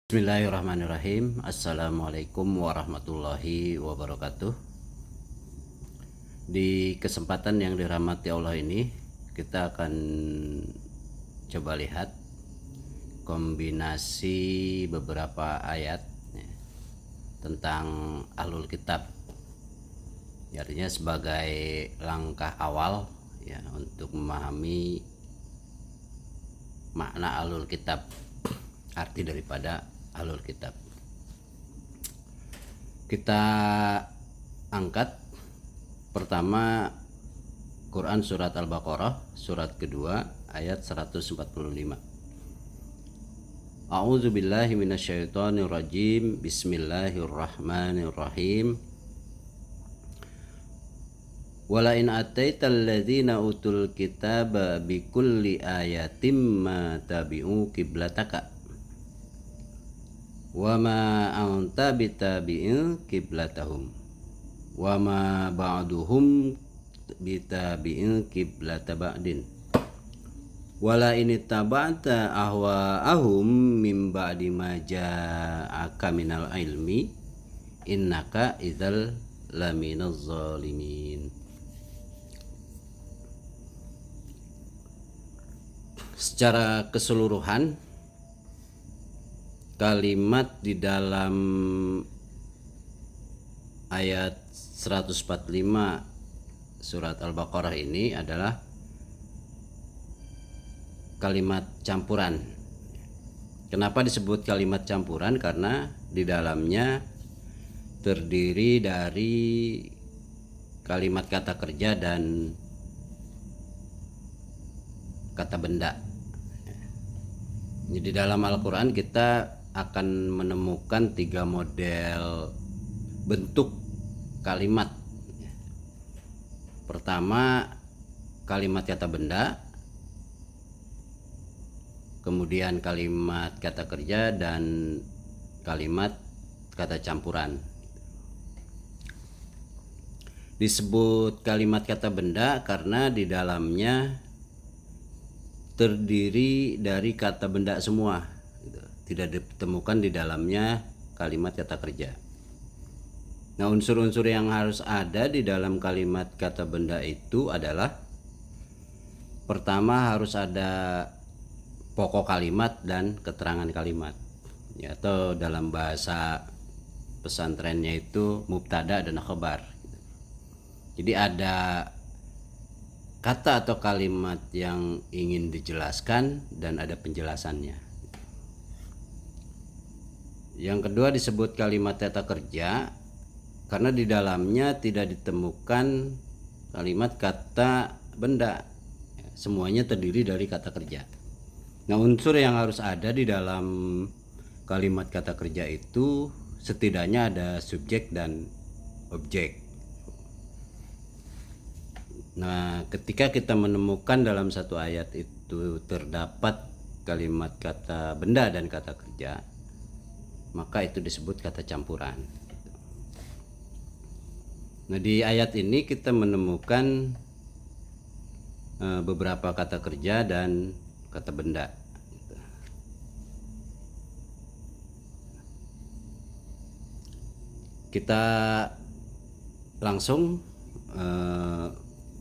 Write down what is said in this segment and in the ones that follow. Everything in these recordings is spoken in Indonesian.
Bismillahirrahmanirrahim. Assalamualaikum warahmatullahi wabarakatuh. Di kesempatan yang dirahmati Allah ini, kita akan coba lihat kombinasi beberapa ayat tentang Ahlul Kitab. Artinya sebagai langkah awal ya untuk memahami makna Ahlul Kitab, arti daripada Ahlul Kitab. Kita angkat pertama Quran surat Al-Baqarah surat kedua ayat 145. A'udzu billahi minasyaitonir rajim. Bismillahirrahmanirrahim. Wala in ataital ladzina utul kitaba bikulli ayatim ma tabi'u qiblataka wa ma anta bitabi'in qiblatahum wa ma ba'duhum bitabi'in qiblata ba'din wala in taba'ta ahwa'ahum min ba'di ma ja'aka minal ilmi innaka idzal laminaz zalimin. Secara keseluruhan kalimat di dalam ayat 145 surat Al-Baqarah ini adalah kalimat campuran. Kenapa disebut kalimat campuran? Karena di dalamnya terdiri dari kalimat kata kerja dan kata benda. Jadi dalam Al-Quran kita akan menemukan 3 model bentuk kalimat. Pertama, kalimat kata benda, kemudian kalimat kata kerja, dan kalimat kata campuran. Disebut kalimat kata benda karena di dalamnya terdiri dari kata benda semua, tidak ditemukan di dalamnya kalimat kata kerja. Nah, unsur-unsur yang harus ada di dalam kalimat kata benda itu adalah pertama harus ada pokok kalimat dan keterangan kalimat ya, atau dalam bahasa pesantrennya itu mubtada dan khabar. Jadi ada kata atau kalimat yang ingin dijelaskan dan ada penjelasannya. Yang kedua disebut kalimat kata kerja karena di dalamnya tidak ditemukan kalimat kata benda. Semuanya terdiri dari kata kerja. Nah, unsur yang harus ada di dalam kalimat kata kerja itu setidaknya ada subjek dan objek. Nah, ketika kita menemukan dalam satu ayat itu terdapat kalimat kata benda dan kata kerja, maka itu disebut kata campuran. Nah, di ayat ini kita menemukan beberapa kata kerja dan kata benda. Kita langsung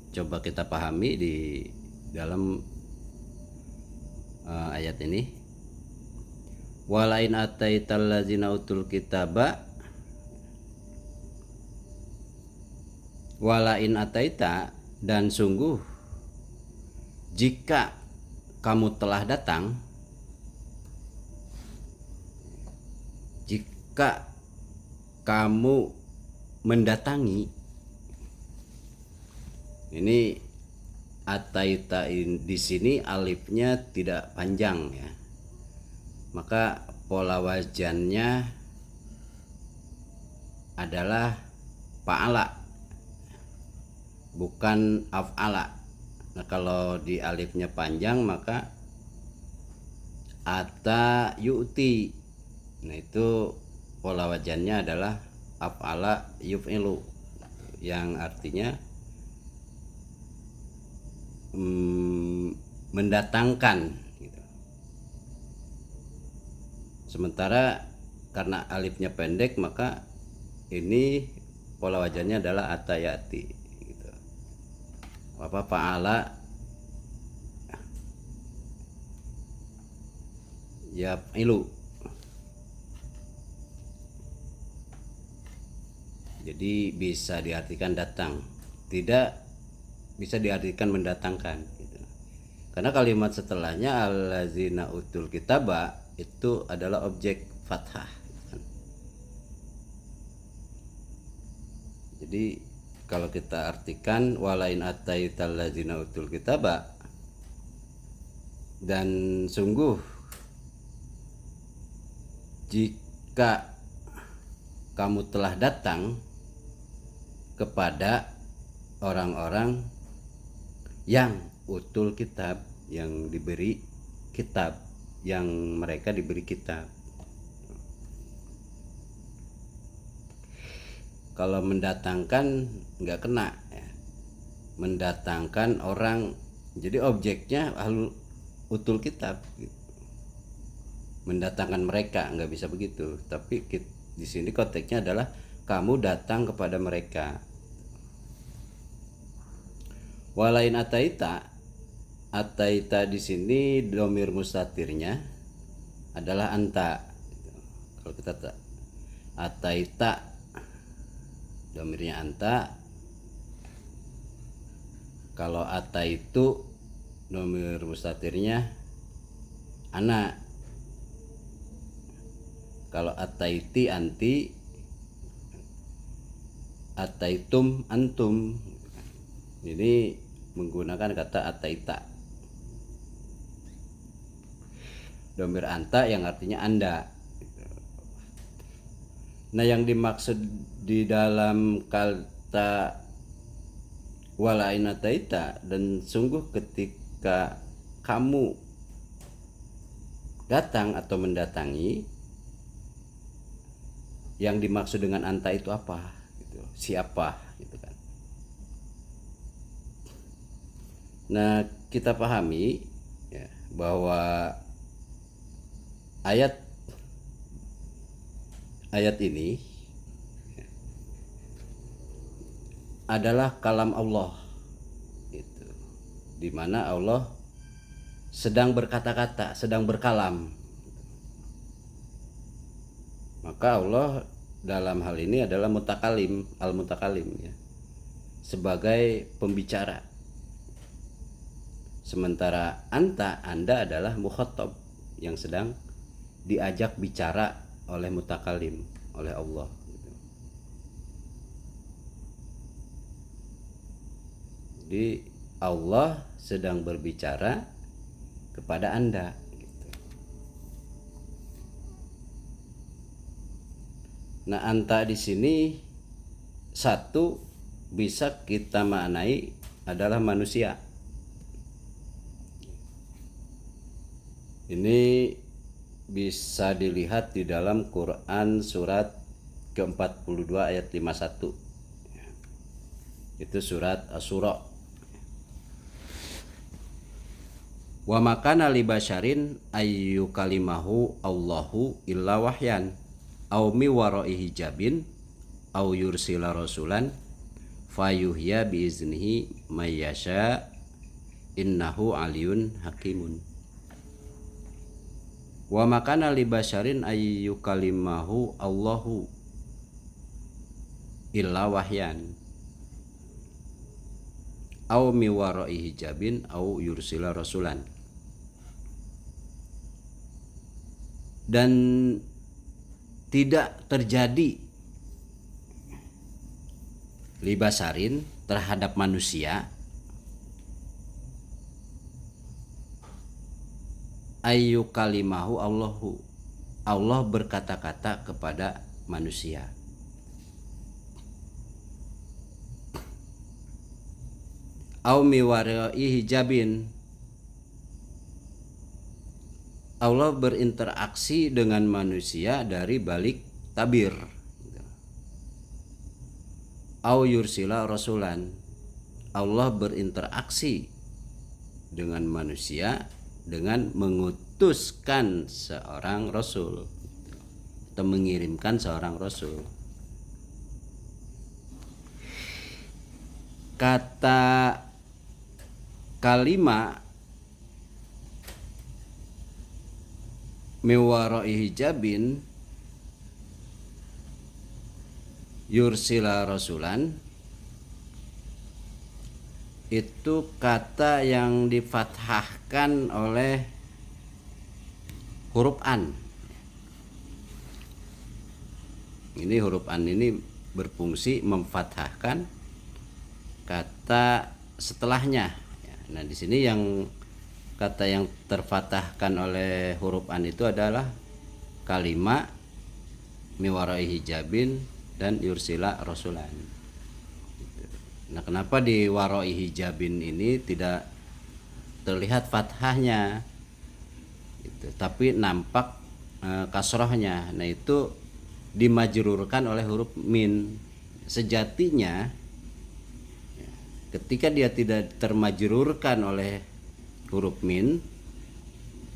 coba kita pahami di dalam ayat ini. Walain ataital ladzina utul kitaba, walain ataita, dan sungguh jika kamu telah datang, jika kamu mendatangi. Ini ataita di sini alifnya tidak panjang ya. Maka pola wajannya adalah fa'ala, bukan af'ala. Nah, kalau di alifnya panjang maka ata yu'ti. Nah, itu pola wajannya adalah af'ala yuf'ilu, yang artinya mendatangkan gitu. Sementara karena alifnya pendek maka ini pola wajahnya adalah atayati gitu. Fa'ala ya ilu. Jadi bisa diartikan datang, tidak bisa diartikan mendatangkan gitu. Karena kalimat setelahnya allazina utul kitaba itu adalah objek fathah gitu kan. Jadi kalau kita artikan walain ataital ladzina utul kitaba, dan sungguh jika kamu telah datang kepada orang-orang yang utul kitab, yang diberi kitab, yang mereka diberi kitab. Kalau mendatangkan nggak kena ya. Mendatangkan orang, jadi objeknya utul kitab gitu. Mendatangkan mereka nggak bisa begitu, tapi di sini konteksnya adalah kamu datang kepada mereka. Walain ataita di sini domir mustatirnya adalah anta. Kalau kita ataita domirnya anta. Kalau ataitu domir mustatirnya ana. Kalau ataiti anti, ataitum antum. Ini menggunakan kata ataita. Domir anta yang artinya anda. Nah, yang dimaksud di dalam kata walain ataita dan sungguh ketika kamu datang atau mendatangi, yang dimaksud dengan anta itu apa gitu, siapa gitu kan. Nah, kita pahami ya, bahwa ayat ini adalah kalam Allah itu, di mana Allah sedang berkata-kata, sedang berkalam. Maka Allah dalam hal ini adalah mutakalim, al-mutakalim ya, sebagai pembicara. Sementara anda adalah mukhatab yang sedang diajak bicara oleh mutakalim, oleh Allah gitu. Jadi Allah sedang berbicara kepada anda gitu. Nah, anta di sini satu bisa kita maknai adalah manusia. Ini bisa dilihat di dalam Quran surat ke-42 ayat 51. Itu surat Asy-Syura. Wa makana li basyarin ayyu kalimahu Allahu illa wahyan aw mi wara'i hijabin aw yursila rasulan fayuhya bi iznihi may yasha innahu aliyun hakimun. Wa makana li basyarin ayyu kalimahu Allahu illa wahyan aw mi wara'i hijabin aw yursila rasulan. Dan tidak terjadi li basyarin terhadap manusia ayyu kalimahu Allahu, Allah berkata-kata kepada manusia. Au miwara'i hijabin, Allah berinteraksi dengan manusia dari balik tabir. Au yursila rasulan, Allah berinteraksi dengan manusia dengan mengutuskan seorang rasul. atau mengirimkan seorang rasul. Kata kalimat miwarai hijabin yursila rasulan itu kata yang difathahkan oleh huruf an. Ini huruf an ini berfungsi memfathahkan kata setelahnya. Nah, di sini yang kata yang terfathahkan oleh huruf an itu adalah kalimat miwarai hijabin dan yursila rasulan. Nah, kenapa di warai hijabin ini tidak terlihat fathahnya gitu, tapi nampak kasrohnya. Nah, itu dimajrurkan oleh huruf min. Sejatinya ketika dia tidak termajrurkan oleh huruf min,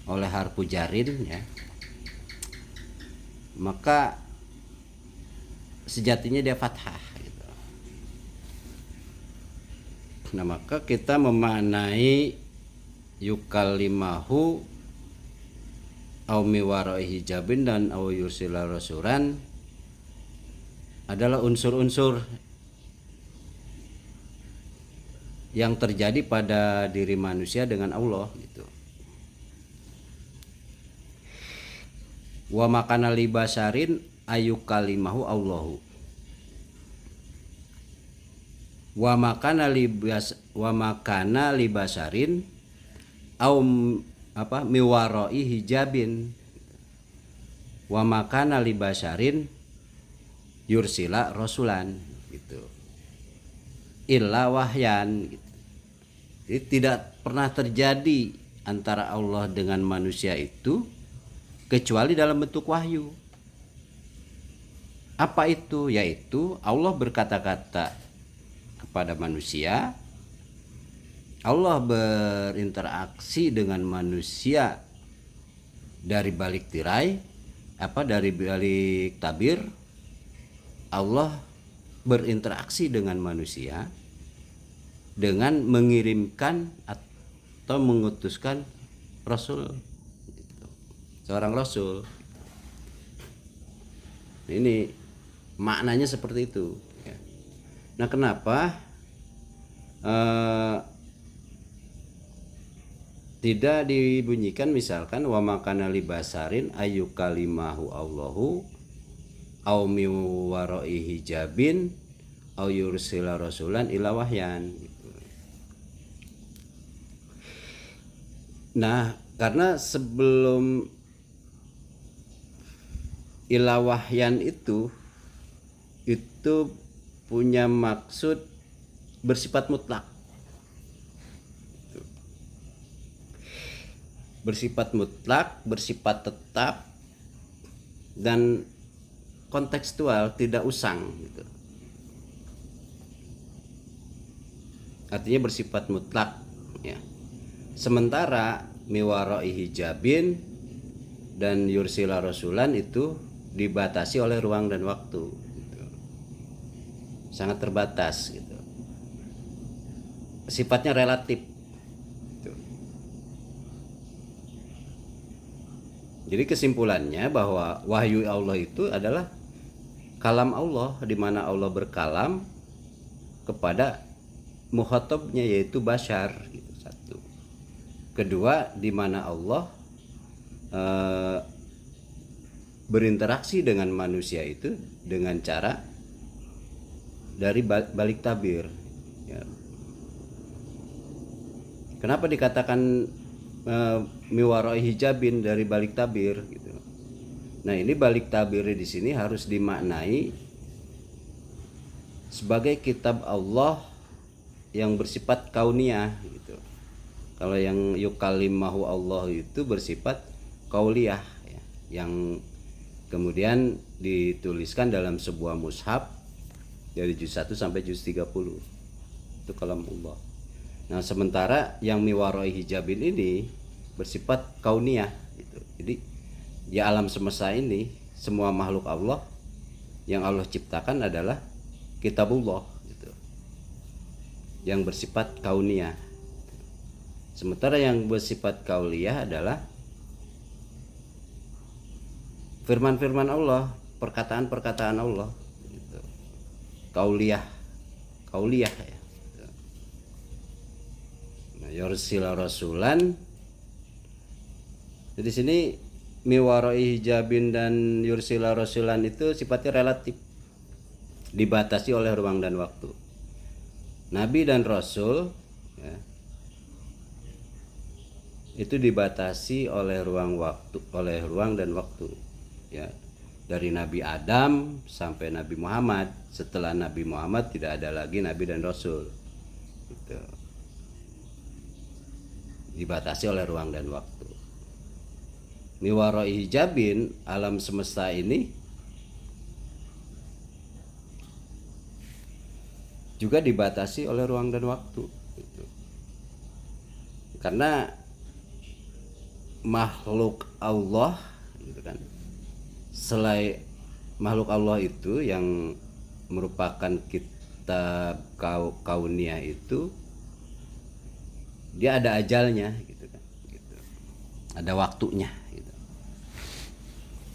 oleh harfu jarin ya, maka sejatinya dia fathah gitu. Nah, maka kita memaknai yukallimahu au miwarai hijabin dan au yursila rasulan adalah unsur-unsur yang terjadi pada diri manusia dengan Allah gitu. Wa makana libasarin ayukalimahu Allahu. Wa makana libasarin au miwarai hijabin. Wa makana libasarin yursila rasulan gitu. Illa wahyan gitu. Jadi tidak pernah terjadi antara Allah dengan manusia itu kecuali dalam bentuk wahyu. Apa itu? Yaitu Allah berkata-kata kepada manusia, Allah berinteraksi dengan manusia dari balik tirai, dari balik tabir. Allah berinteraksi dengan manusia dengan mengirimkan atau mengutuskan rasul gitu. Seorang rasul. Ini maknanya seperti itu ya. Nah, kenapa tidak dibunyikan misalkan wa makana libasarin ayyukalimahu Allahu au miwarai hijabin au yursila rasulan ila wahyan gitu. Nah, karena sebelum ila wahyan itu punya maksud bersifat mutlak. Bersifat mutlak, bersifat tetap dan kontekstual, tidak usang gitu. Artinya bersifat mutlak ya. Sementara miwarai hijabin dan yursila rasulan itu dibatasi oleh ruang dan waktu gitu. Sangat terbatas gitu. Sifatnya relatif gitu. Jadi kesimpulannya bahwa wahyu Allah itu adalah kalam Allah, di mana Allah berkalam kepada mukhatabnya yaitu bashar gitu, satu. Kedua, di mana Allah berinteraksi dengan manusia itu dengan cara dari balik tabir ya. Kenapa dikatakan miwarai hijabin dari balik tabir gitu. Nah, ini balik tabir di sini harus dimaknai sebagai kitab Allah yang bersifat kauniyah gitu. Kalau yang yukallimahu Allah itu bersifat qauliyah ya, yang kemudian dituliskan dalam sebuah mushaf dari juz 1 sampai juz 30. Itu kalam Allah. Nah, sementara yang miwarai hijabin ini bersifat kauniyah gitu. Jadi ya alam semesta ini semua makhluk Allah yang Allah ciptakan adalah kitabullah gitu, yang bersifat kauniyah. Sementara yang bersifat kauliyah adalah firman-firman Allah, perkataan-perkataan Allah gitu. Kauliyah ya. Nah, yursila rasulan. Jadi sini miwarai hijabin dan yursila rasulan itu sifatnya relatif, dibatasi oleh ruang dan waktu. Nabi dan Rasul ya, itu dibatasi oleh ruang dan waktu ya, dari Nabi Adam sampai Nabi Muhammad. Setelah Nabi Muhammad tidak ada lagi Nabi dan Rasul gitu. Dibatasi oleh ruang dan waktu. Miwarai hijabin, alam semesta ini juga dibatasi oleh ruang dan waktu gitu. Karena makhluk Allah gitu kan, selain makhluk Allah itu yang merupakan kitab kauniyah itu, dia ada ajalnya gitu kan gitu. Ada waktunya gitu.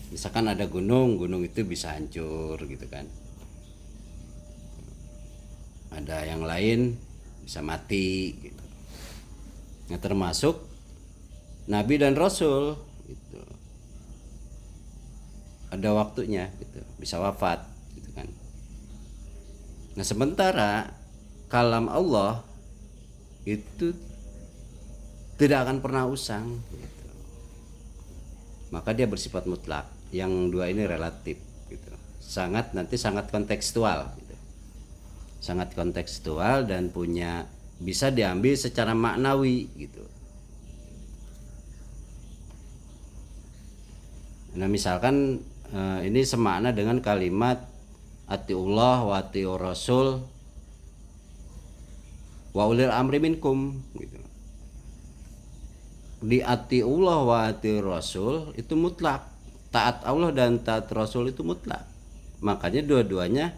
Misalkan ada gunung itu bisa hancur gitu kan, ada yang lain bisa mati gitu. Nah, termasuk Nabi dan Rasul gitu, ada waktunya gitu, bisa wafat gitu kan. Nah, sementara kalam Allah itu tidak akan pernah usang gitu. Maka dia bersifat mutlak. Yang dua ini relatif gitu. Sangat kontekstual gitu. Sangat kontekstual dan bisa diambil secara maknawi gitu. Nah, misalkan ini semakna dengan kalimat atiullah wa atiur rasul wa ulil amri minkum gitu. Di atiullah wa atiur rasul itu mutlak, taat Allah dan taat Rasul itu mutlak. Makanya dua-duanya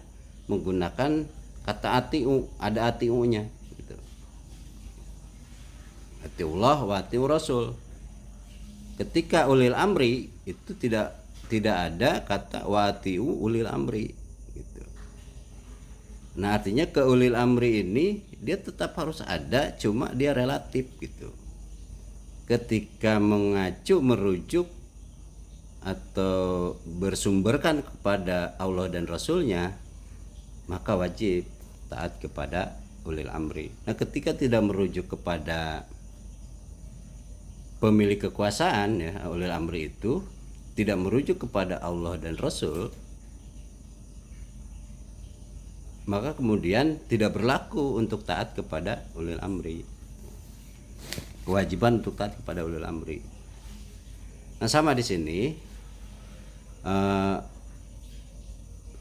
menggunakan kata atiu, ada atiunya gitu. Atiullah wa atiur rasul. Ketika ulil amri itu tidak ada kata wa atiu ulil amri gitu. Nah, artinya ke ulil amri ini dia tetap harus ada, cuma dia relatif gitu. Ketika merujuk atau bersumberkan kepada Allah dan Rasulnya, maka wajib taat kepada ulil amri. Nah, ketika tidak merujuk kepada pemilik kekuasaan ya, ulil amri itu tidak merujuk kepada Allah dan Rasul, maka kemudian tidak berlaku untuk taat kepada ulil amri. Kewajiban untuk taat kepada ulil amri. Nah, sama di sini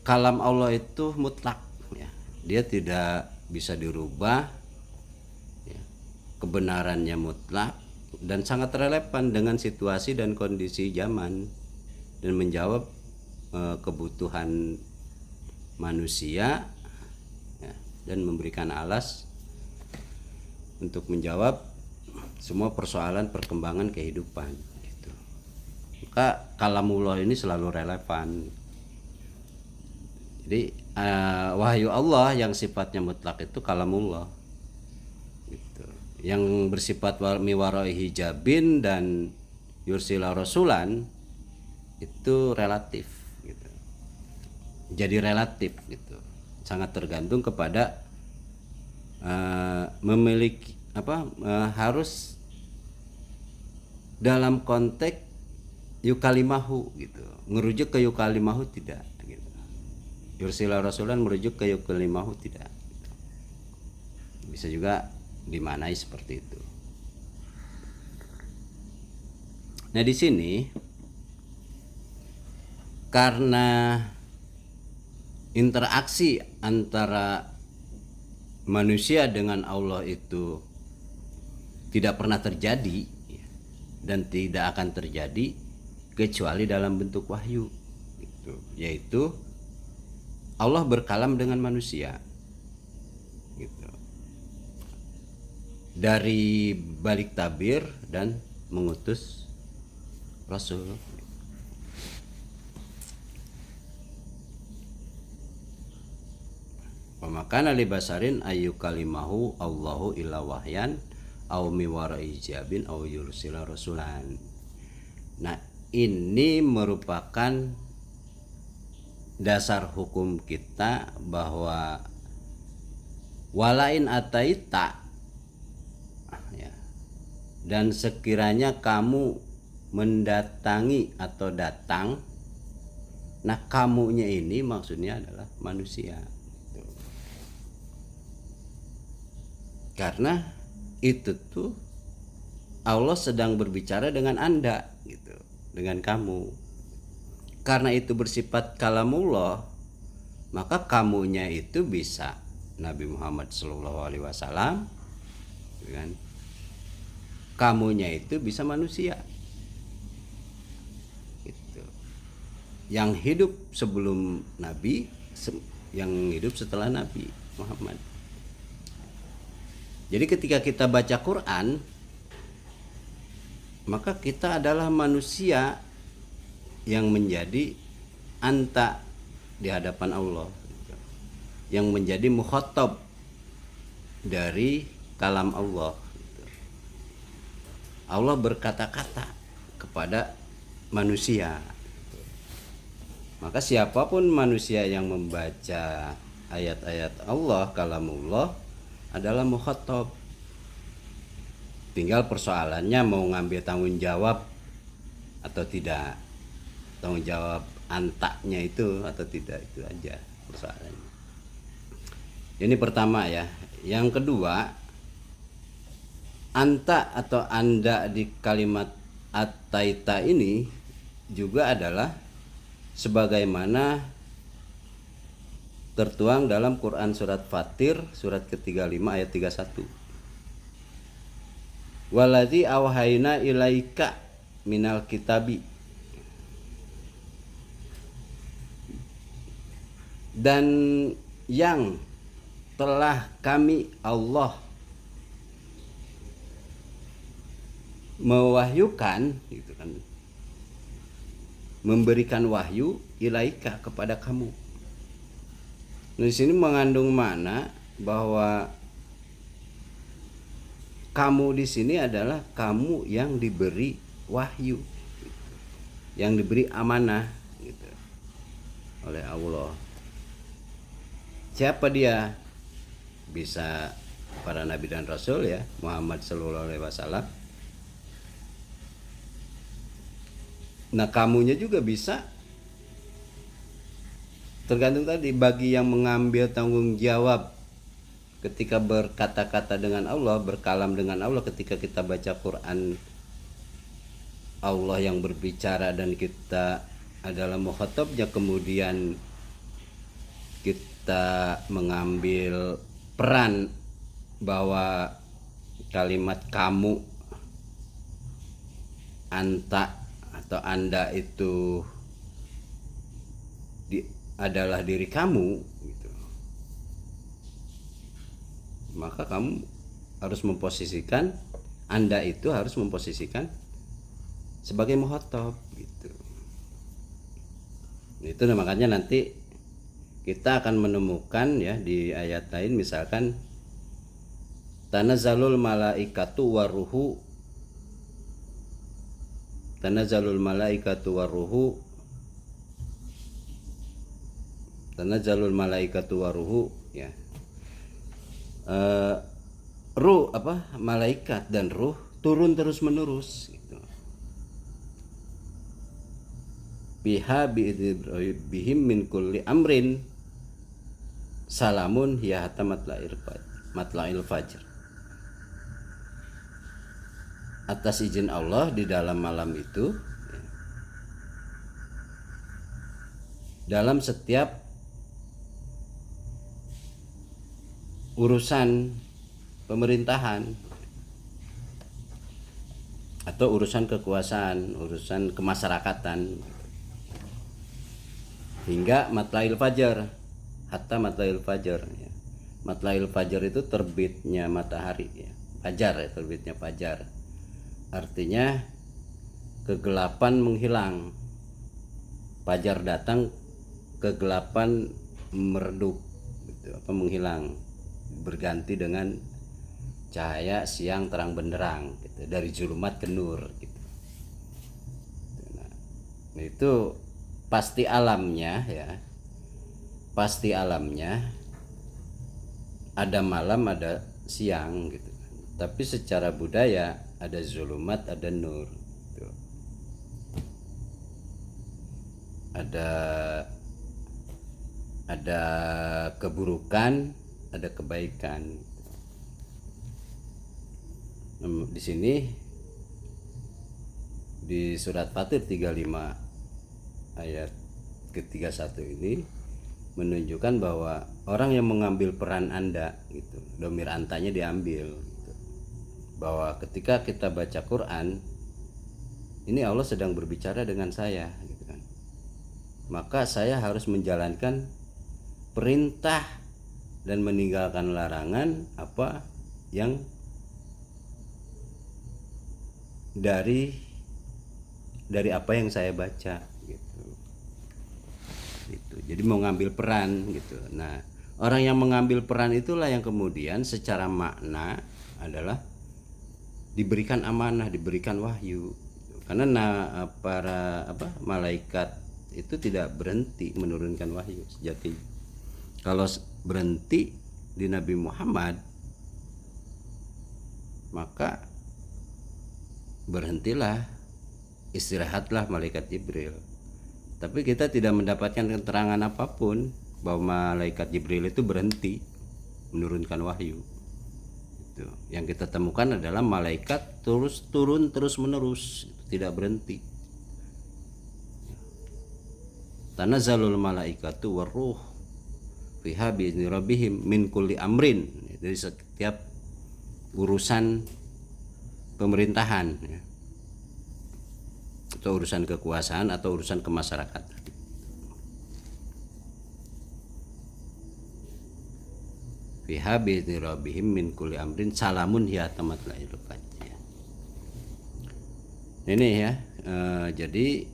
kalam Allah itu mutlak ya. Dia tidak bisa dirubah ya. Kebenarannya mutlak dan sangat relevan dengan situasi dan kondisi zaman dan menjawab kebutuhan manusia ya, dan memberikan alas untuk menjawab semua persoalan perkembangan kehidupan gitu. Maka kalamullah ini selalu relevan. Jadi wahyu Allah yang sifatnya mutlak itu kalamullah gitu. Yang bersifat miwarai hijabin dan yursila rasulan itu relatif gitu. Jadi relatif gitu. Sangat tergantung kepada memiliki harus dalam konteks yukalimahu gitu. Merujuk ke yukalimahu tidak gitu. Yursila rasulan merujuk ke yukalimahu tidak gitu. Bisa juga dimaknai seperti itu. Nah, di sini karena interaksi antara manusia dengan Allah itu tidak pernah terjadi dan tidak akan terjadi kecuali dalam bentuk wahyu. gitu, yaitu Allah berkalam dengan manusia gitu, dari balik tabir dan mengutus Rasul. Pemakan ali basarin ayu kalimahu Allahu illa wahyan au miwara ijabin au yursila rasulan. Nah, ini merupakan dasar hukum kita bahwa walain ataita ya, dan sekiranya kamu mendatangi atau datang, nah kamunya ini maksudnya adalah manusia. Karena itu tuh Allah sedang berbicara dengan Anda gitu, dengan kamu. Karena itu bersifat kalamullah, maka kamunya itu bisa Nabi Muhammad SAW, kan? Kamunya itu bisa manusia, gitu. Yang hidup sebelum Nabi, yang hidup setelah Nabi Muhammad. Jadi ketika kita baca Quran, maka kita adalah manusia yang menjadi anta di hadapan Allah, yang menjadi mukhatab dari kalam Allah. Allah berkata-kata kepada manusia. Maka siapapun manusia yang membaca ayat-ayat Allah, kalamullah, adalah mukhatab. Tinggal persoalannya mau ngambil tanggung jawab atau tidak, tanggung jawab antaknya itu atau tidak, itu aja persoalannya. Ini pertama ya. Yang kedua, anta atau anda di kalimat ataita ini juga adalah sebagaimana tertuang dalam Quran surat Fatir surat ke-35 ayat 31. Waladzi awhayna ilaika minal kitabi, dan yang telah kami Allah mewahyukan, gitu kan, memberikan wahyu ilaika kepada kamu. Nah, di sini mengandung makna bahwa kamu di sini adalah kamu yang diberi wahyu, yang diberi amanah gitu, oleh Allah. Siapa dia? Bisa para nabi dan rasul ya, Muhammad sallallahu alaihi wasallam. Nah, kamunya juga bisa, tergantung tadi bagi yang mengambil tanggung jawab ketika berkata-kata dengan Allah, berkalam dengan Allah. Ketika kita baca Quran, Allah yang berbicara dan kita adalah mukhatabnya, kemudian kita mengambil peran bahwa kalimat kamu, anta atau anda itu adalah diri kamu gitu. Maka kamu harus memposisikan, anda itu harus memposisikan sebagai mukhatab gitu. Itu makanya nanti kita akan menemukan ya di ayat lain, misalkan tanazzalul malaikatu waruhu, tanazzalul malaikatu waruhu, tanazzalul malaikatu waruhu ya. Ruh apa? Malaikat dan ruh turun terus menerus gitu. Biha bihim min kulli amrin salamun hiya hatta matla'il fajr. Atas izin Allah di dalam malam itu ya, dalam setiap urusan pemerintahan atau urusan kekuasaan, urusan kemasyarakatan. hingga matlail fajar, hatta matlail fajar ya. Matlail fajar itu terbitnya matahari ya. Fajar ya, terbitnya fajar. Artinya kegelapan menghilang. Fajar datang, kegelapan meredup gitu, menghilang, berganti dengan cahaya siang terang benderang gitu, dari zulumat ke nur gitu. Nah, itu pasti alamnya ya, pasti alamnya ada malam ada siang gitu, tapi secara budaya ada zulumat ada nur gitu. ada keburukan ada kebaikan. Di sini di surat Fatir 35 ayat ke-31 ini menunjukkan bahwa orang yang mengambil peran Anda gitu, domir antanya diambil gitu. Bahwa ketika kita baca Quran ini Allah sedang berbicara dengan saya gitu kan. Maka saya harus menjalankan perintah dan meninggalkan larangan apa yang dari apa yang saya baca gitu. Jadi mau ngambil peran gitu. Nah, orang yang mengambil peran itulah yang kemudian secara makna adalah diberikan amanah, diberikan wahyu. Karena para malaikat itu tidak berhenti menurunkan wahyu sejatinya. Kalau berhenti di Nabi Muhammad, maka berhentilah, istirahatlah malaikat Jibril. Tapi kita tidak mendapatkan keterangan apapun bahwa malaikat Jibril itu berhenti menurunkan wahyu. Itu. Yang kita temukan adalah malaikat terus turun terus menerus, tidak berhenti. Tanazzalul malaikatu waruh fiha bi'izni rabbihim min kulli amrin. Dari setiap urusan pemerintahan ya, atau urusan kekuasaan atau urusan kemasyarakatan. Fiha bi'izni rabbihim min kulli amrin salamun hiya tamatlail fajr. Ini ya, jadi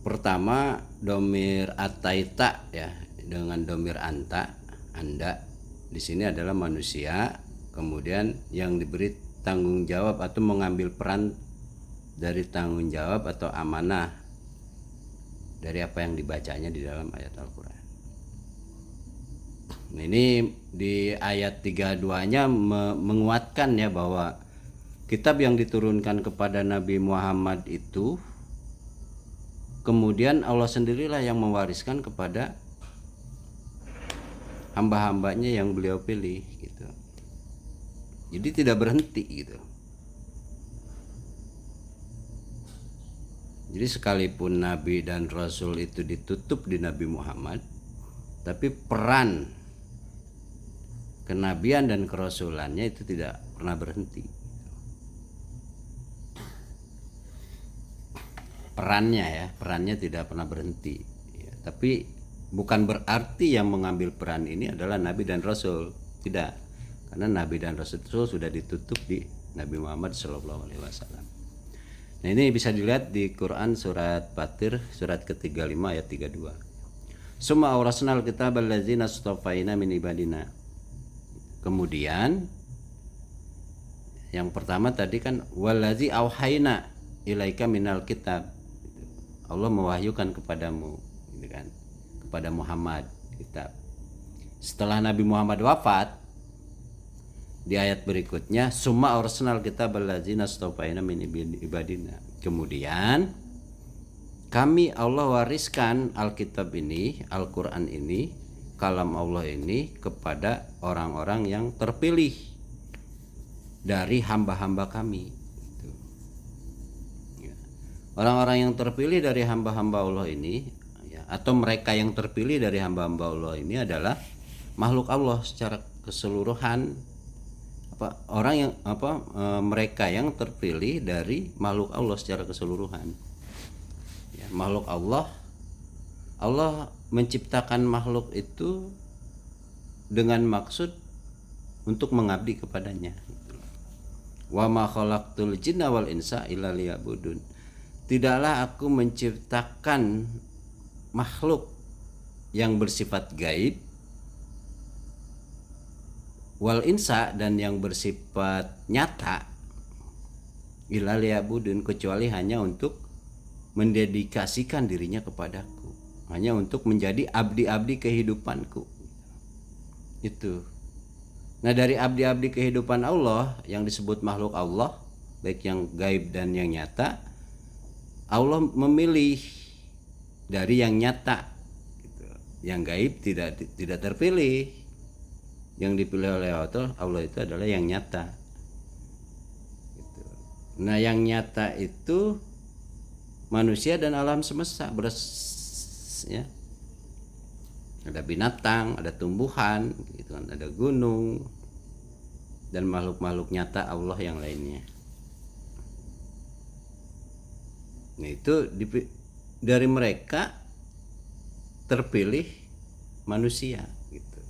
pertama domir ataita ya dengan domir anta, Anda di sini adalah manusia. Kemudian yang diberi tanggung jawab atau mengambil peran dari tanggung jawab atau amanah dari apa yang dibacanya di dalam ayat Al-Quran. Nah, ini di ayat 32-nya menguatkan ya bahwa kitab yang diturunkan kepada Nabi Muhammad itu kemudian Allah sendirilah yang mewariskan kepada hamba-hambanya yang beliau pilih gitu. Jadi tidak berhenti gitu. Jadi sekalipun Nabi dan Rasul itu ditutup di Nabi Muhammad, tapi peran kenabian dan kerasulannya itu tidak pernah berhenti. Perannya tidak pernah berhenti. Ya, tapi bukan berarti yang mengambil peran ini adalah Nabi dan Rasul, tidak. Karena Nabi dan Rasul sudah ditutup di Nabi Muhammad SAW. Nah, ini bisa dilihat di Quran surat Fatir surat ke-35 ayat 32. Summa awrasnal kitab allazina astafaina min ibadina. Kemudian yang pertama tadi kan wallazi auhayna ilaika minal kitab. Allah mewahyukan kepadamu gitu kan, kepada Muhammad kitab. Setelah Nabi Muhammad wafat, di ayat berikutnya summa arsalnal kitab allazina astafaina min ibadina. Kemudian kami Allah wariskan Alkitab ini, Al-Quran ini, kalam Allah ini kepada orang-orang yang terpilih dari hamba-hamba kami. Orang-orang yang terpilih dari hamba-hamba Allah ini ya, atau mereka yang terpilih dari hamba-hamba Allah ini adalah makhluk Allah secara keseluruhan. Mereka yang terpilih dari makhluk Allah secara keseluruhan ya, makhluk Allah Allah menciptakan makhluk itu dengan maksud untuk mengabdi kepadanya. Wa ma khalaqtul jinna wal insa illa liya'budun. Tidaklah aku menciptakan makhluk yang bersifat gaib wal insa dan yang bersifat nyata illa liya'budun, kecuali hanya untuk mendedikasikan dirinya kepadaku, hanya untuk menjadi abdi-abdi kehidupanku. Itu. Nah, dari abdi-abdi kehidupan Allah yang disebut makhluk Allah, baik yang gaib dan yang nyata, Allah memilih dari yang nyata. Gitu. Yang gaib tidak terpilih. Yang dipilih oleh Allah itu adalah yang nyata. Gitu. Nah, yang nyata itu manusia dan alam semesta ya. Ada binatang, ada tumbuhan, gitu kan, ada gunung dan makhluk-makhluk nyata Allah yang lainnya. Nah, itu dari mereka terpilih manusia gitu.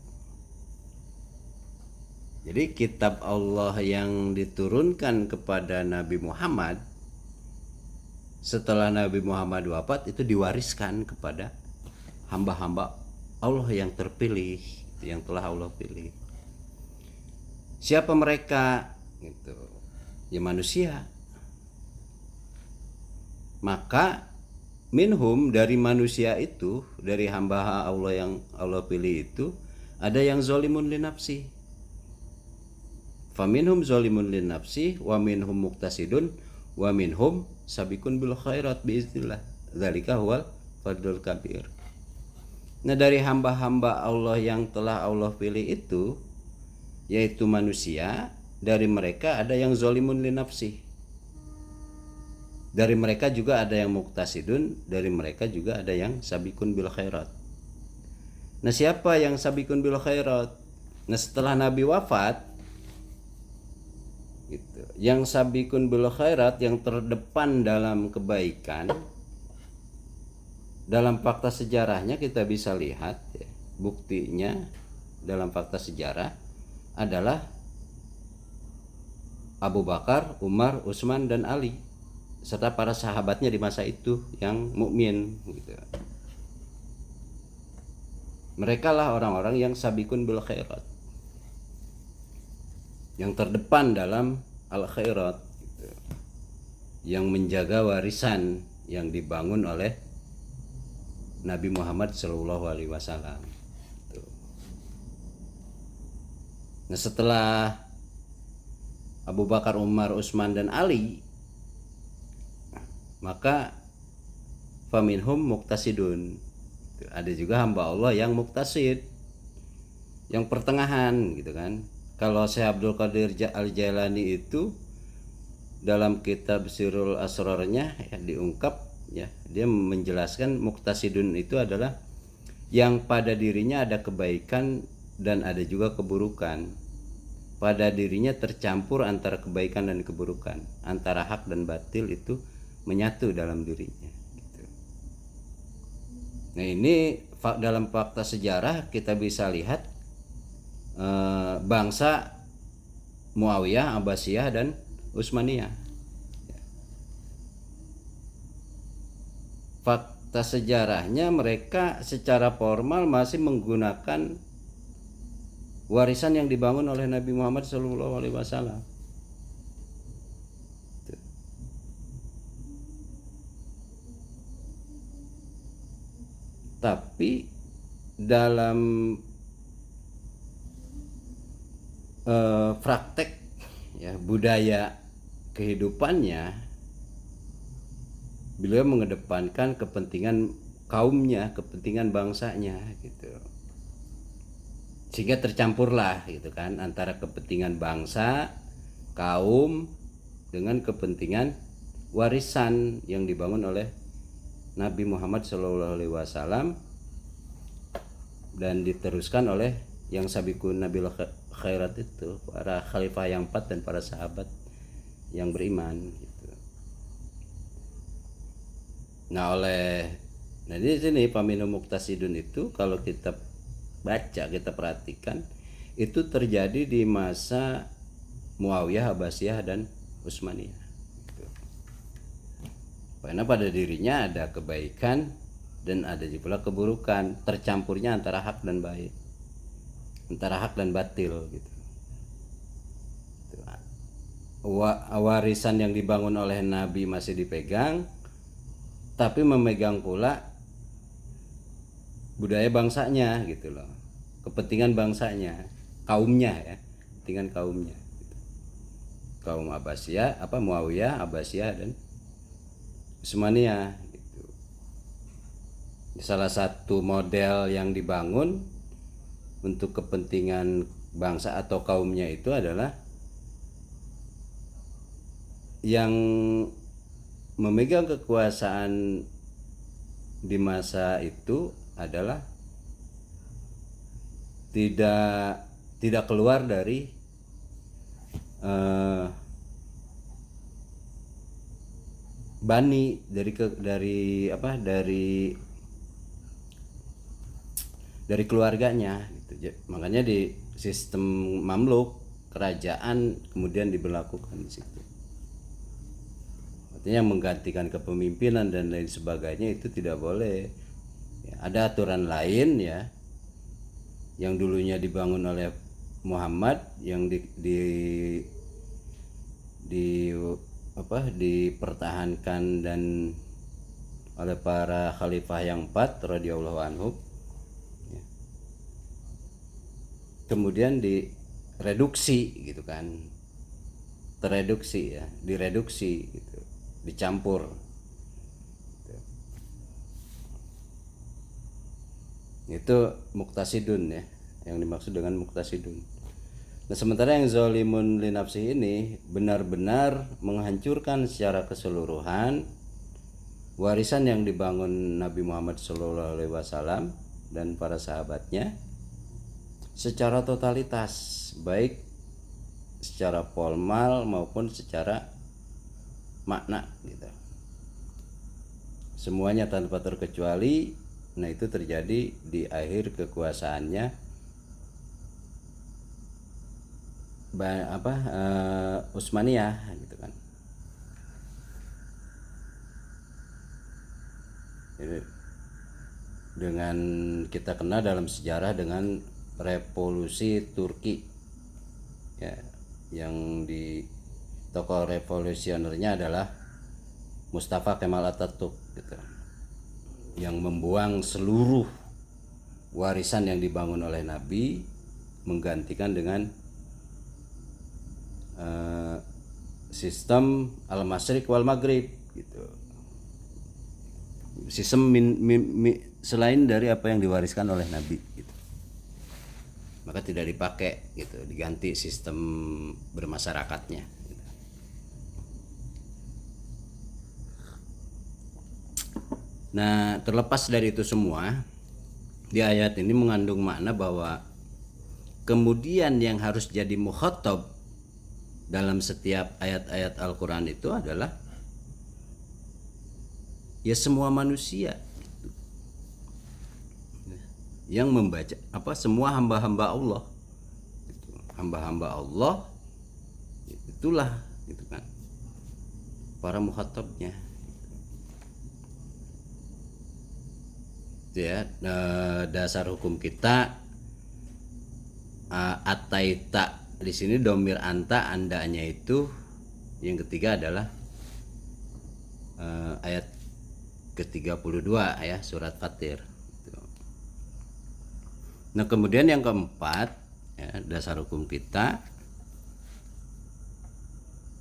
Jadi kitab Allah yang diturunkan kepada Nabi Muhammad setelah Nabi Muhammad wafat itu diwariskan kepada hamba-hamba Allah yang terpilih, yang telah Allah pilih. Siapa mereka? Gitu. Ya manusia. Maka minhum, dari manusia itu, dari hamba Allah yang Allah pilih itu, ada yang zolimun li nafsi. Faminhum zolimun li nafsi wa minhum muqtasidun wa minhum sabikun bil khairat biiznillah. Dzalika huwal fadlul kabir. Nah, dari hamba-hamba Allah yang telah Allah pilih itu, yaitu manusia, dari mereka ada yang zolimun li nafsi. Dari mereka juga ada yang muqtasidun, dari mereka juga ada yang sabikun bil khairat. Nah, siapa yang sabikun bil khairat? Nah, setelah Nabi wafat, gitu, yang sabikun bil khairat, yang terdepan dalam kebaikan, dalam fakta sejarahnya kita bisa lihat ya, buktinya dalam fakta sejarah adalah Abu Bakar, Umar, Utsman dan Ali serta para sahabatnya di masa itu yang mukmin gitu. Mereka lah orang-orang yang sabikun bil khairat, yang terdepan dalam al khairat gitu, yang menjaga warisan yang dibangun oleh Nabi Muhammad Shallallahu Alaihi Wasallam. Nah, setelah Abu Bakar, Umar, Utsman dan Ali, maka faminhum muqtasidun. Ada juga hamba Allah yang muqtasid, yang pertengahan gitu kan. Kalau Syekh Abdul Qadir Al-Jailani itu dalam kitab Sirrul Asrarnya ya, diungkap ya, dia menjelaskan muqtasidun itu adalah yang pada dirinya ada kebaikan dan ada juga keburukan. Pada dirinya tercampur antara kebaikan dan keburukan, antara hak dan batil itu menyatu dalam dirinya gitu. Nah, ini dalam fakta sejarah kita bisa lihat bangsa Muawiyah, Abbasiyah dan Utsmaniyah. Fakta sejarahnya mereka secara formal masih menggunakan warisan yang dibangun oleh Nabi Muhammad SAW. Tapi dalam praktek ya, budaya kehidupannya, beliau mengedepankan kepentingan kaumnya, kepentingan bangsanya gitu. Sehingga tercampurlah gitu kan antara kepentingan bangsa, kaum dengan kepentingan warisan yang dibangun oleh Nabi Muhammad SAW dan diteruskan oleh yang sabikun nabil khairat itu, para khalifah yang 4 dan para sahabat yang beriman gitu. Nah, Nah di sini faminhum muqtasidun itu kalau kita baca, kita perhatikan, itu terjadi di masa Muawiyah, Abbasiyah dan Utsmaniyah. Gitu. Karena pada dirinya ada kebaikan dan ada juga keburukan, tercampurnya antara hak dan baik, antara hak dan batil gitu. Warisan yang dibangun oleh Nabi masih dipegang, tapi memegang pula budaya bangsanya gitu loh, kepentingan bangsanya, kaumnya ya, kepentingan kaumnya gitu. Kaum Abbasiyah, Muawiyah, Abbasiyah dan Utsmaniyah gitu. Salah satu model yang dibangun untuk kepentingan bangsa atau kaumnya itu adalah yang memegang kekuasaan di masa itu adalah tidak keluar dari bani, dari keluarganya gitu. Makanya di sistem mamluk, kerajaan kemudian diberlakukan di situ. Artinya menggantikan kepemimpinan dan lain sebagainya itu tidak boleh. Ya, ada aturan lain ya, yang dulunya dibangun oleh Muhammad, yang dipertahankan dan oleh para khalifah yang 4 radhiyallahu anhu. Ya. Kemudian direduksi gitu kan, tereduksi ya, direduksi gitu, dicampur gitu. Itu muqtasidun ya, yang dimaksud dengan muqtasidun. Nah sementara yang zalimun li nafsi ini benar-benar menghancurkan secara keseluruhan warisan yang dibangun Nabi Muhammad SAW dan para sahabatnya secara totalitas, baik secara formal maupun secara makna gitu. Semuanya tanpa terkecuali. Nah itu terjadi di akhir kekuasaannya Utsmaniyah gitu kan. Jadi, dengan kita kenal dalam sejarah dengan revolusi Turki ya, yang di tokoh revolusionernya adalah Mustafa Kemal Atatürk gitu, yang membuang seluruh warisan yang dibangun oleh Nabi, menggantikan dengan sistem al-masyriq wal maghrib gitu. Sistem selain dari apa yang diwariskan oleh Nabi gitu. Maka tidak dipakai gitu, diganti sistem bermasyarakatnya gitu. Nah terlepas dari itu semua, di ayat ini mengandung makna bahwa kemudian yang harus jadi mukhatab dalam setiap ayat-ayat Al-Quran itu adalah ya semua manusia gitu, yang membaca semua hamba-hamba Allah gitu. Hamba-hamba Allah itulah gitu kan para mukhatabnya gitu. Ya dasar hukum kita ataita di sini domir anta, andanya itu yang ketiga adalah ayat ke-32 ya surat Fatir. Nah kemudian yang keempat ya, dasar hukum kita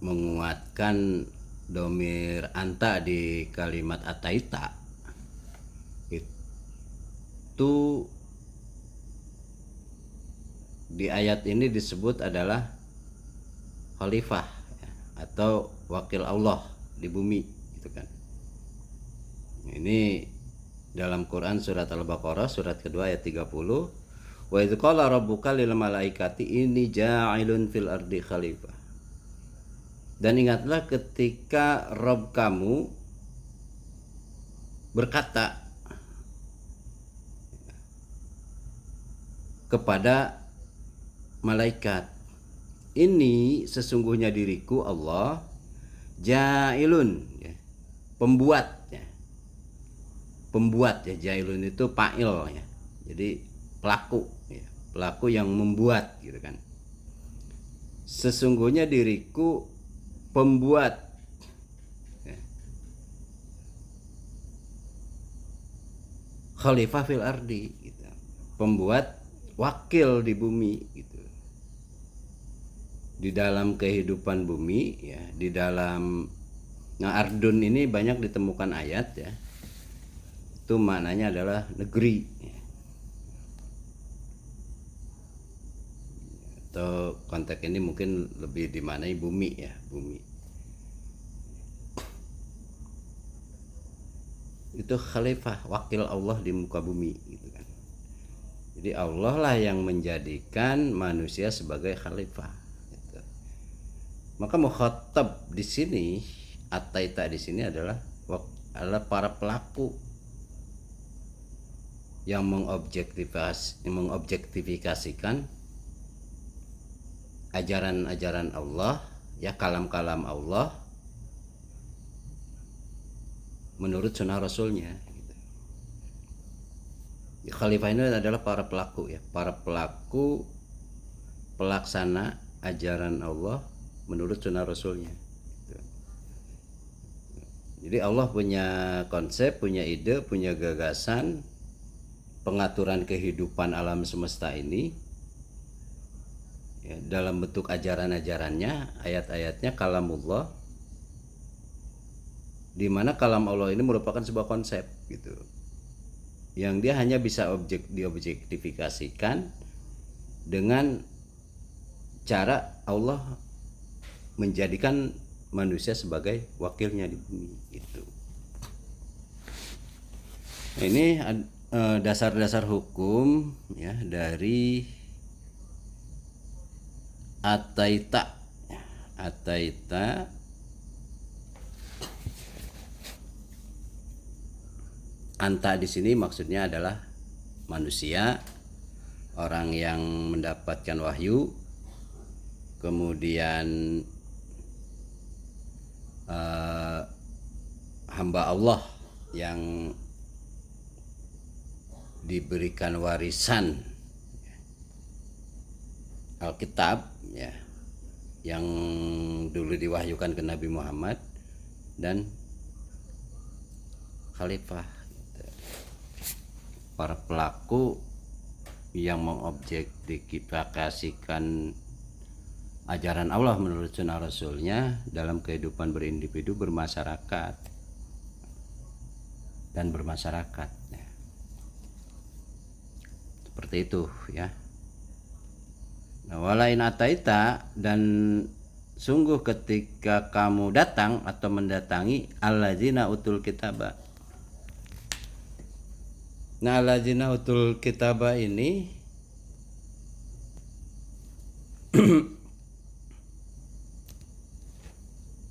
menguatkan domir anta di kalimat ataita itu di ayat ini disebut adalah khalifah ya, atau wakil Allah di bumi gitu kan. Ini dalam Quran surat Al-Baqarah surat kedua ayat 30. Wa idz qala rabbuka lil malaikati inni ja'ilun fil ardi khalifah. Dan ingatlah ketika Rabb kamu berkata kepada malaikat, ini sesungguhnya diriku Allah jailun, ya, pembuat ya. Pembuat ya, jailun itu fa'il ya. Jadi pelaku ya, pelaku yang membuat gitu kan. Sesungguhnya diriku pembuat ya, khalifah fil ardi gitu. Pembuat wakil di bumi gitu. Di dalam kehidupan bumi ya, di dalam ardun ini banyak ditemukan ayat ya. Itu maknanya adalah negeri ya. Atau konteks ini mungkin lebih dimaknai bumi ya, bumi. Itu khalifah, wakil Allah di muka bumi gitu kan. Jadi Allah lah yang menjadikan manusia sebagai khalifah gitu. Maka mukhatab di sini, ataita di sini adalah para pelaku yang mengobjektifikasikan ajaran-ajaran Allah ya, kalam-kalam Allah menurut sunnah Rasulnya gitu. Khalifah ini adalah para pelaku ya, para pelaku pelaksana ajaran Allah menurut sunnah Rasulnya gitu. Jadi Allah punya konsep, punya ide, punya gagasan pengaturan kehidupan alam semesta ini ya, dalam bentuk ajaran-ajarannya, ayat-ayatnya, kalamullah, di mana kalam Allah ini merupakan sebuah konsep gitu, yang dia hanya bisa diobjektifikasikan dengan cara Allah menjadikan manusia sebagai wakilnya di bumi itu. Nah, ini dasar-dasar hukum ya dari ataita. Ataita anta di sini maksudnya adalah manusia, orang yang mendapatkan wahyu, kemudian hamba Allah yang diberikan warisan Alkitab ya, yang dulu diwahyukan ke Nabi Muhammad, dan khalifah gitu. Para pelaku yang mengobjektifikasikan ajaran Allah menurut sunnah Rasulnya dalam kehidupan berindividu, bermasyarakat dan bermasyarakat ya. Seperti itu ya. Nah, walain ataita, dan sungguh ketika kamu datang atau mendatangi alladzina utul kitaba. Nah, alladzina utul kitaba ini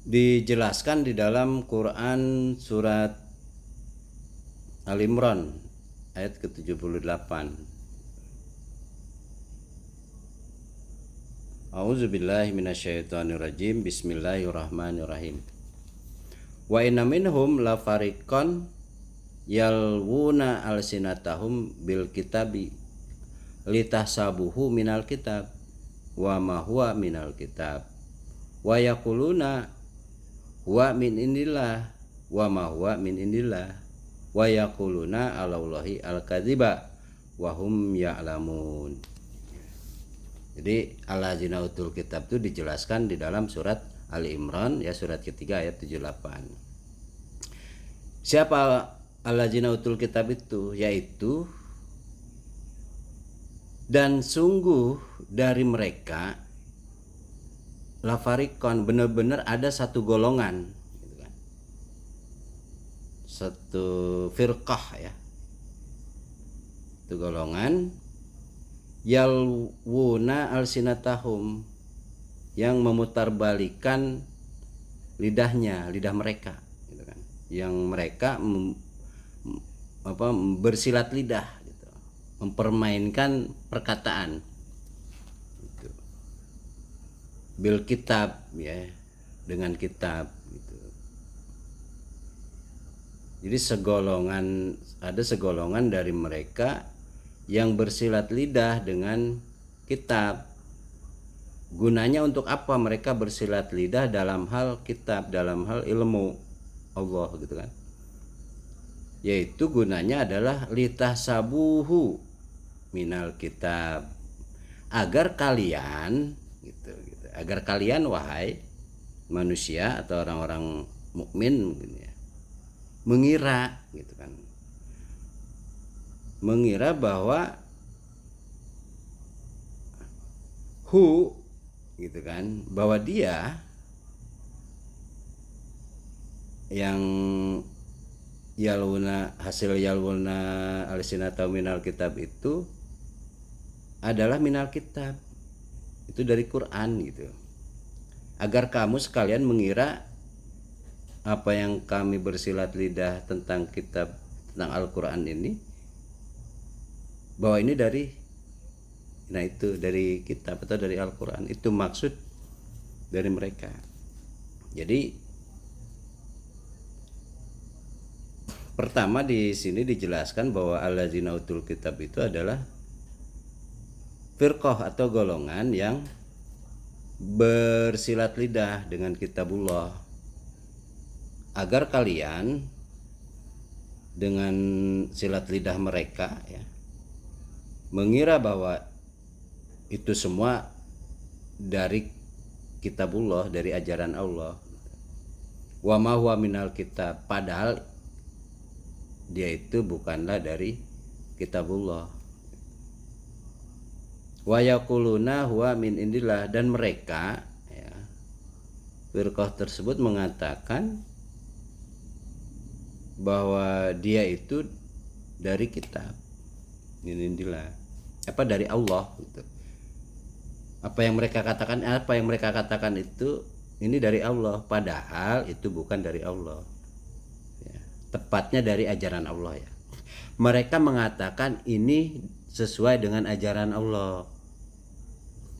dijelaskan di dalam Quran surat Al-Imran ayat ke-78. A'udzubillahi minasyaitonirrajim. Bismillahirrahmanirrahim. Wa inna minhum la fariqan yalwuna alsinatahum bil kitabi litahsabuhu minal kitab wa ma huwa minal kitab wa yaquluna huwa min indillah wa ma huwa min indillah wa yaquluna alallahi al-kadziba wa hum ya'lamun. Jadi alladzina utul kitab itu dijelaskan di dalam surat Ali Imran ya, surat ketiga ayat 78. Siapa alladzina utul kitab itu? Yaitu, dan sungguh dari mereka lafarikon, benar-benar ada satu golongan gitu kan. Satu firqah ya, satu golongan yalwuna alsinatahum, yang memutarbalikan lidah mereka gitu kan, yang mereka bersilat lidah gitu, mempermainkan perkataan. Bil kitab, ya, dengan kitab gitu. Jadi ada segolongan dari mereka yang bersilat lidah dengan kitab. Gunanya untuk apa mereka bersilat lidah dalam hal kitab, dalam hal ilmu Allah gitu kan. Yaitu gunanya adalah litahsabuhu minal kitab, agar kalian gitu. Agar kalian wahai manusia atau orang-orang mukmin mungkin ya, mengira gitu kan. Mengira bahwa gitu kan, bahwa dia yang hasil yalwuna alisinata minal kitab itu adalah minal kitab, itu dari Quran gitu. Agar kamu sekalian mengira apa yang kami bersilat lidah tentang kitab, tentang Al-Quran ini, bahwa ini dari kitab atau dari Al-Quran. Itu maksud dari mereka. Jadi pertama di sini dijelaskan bahwa alladzina utul kitab itu adalah firqah atau golongan yang bersilat lidah dengan kitabullah, agar kalian dengan silat lidah mereka ya, mengira bahwa itu semua dari kitabullah, dari ajaran Allah. Wa ma huwa minal kitab, padahal dia itu bukanlah dari kitabullah. Wa yaquluna huwa min indillah, dan mereka ya, firqah tersebut mengatakan bahwa dia itu dari kitab, min indillah, dari Allah gitu. Apa yang mereka katakan itu ini dari Allah, padahal itu bukan dari Allah ya, tepatnya dari ajaran Allah ya. Mereka mengatakan ini sesuai dengan ajaran Allah,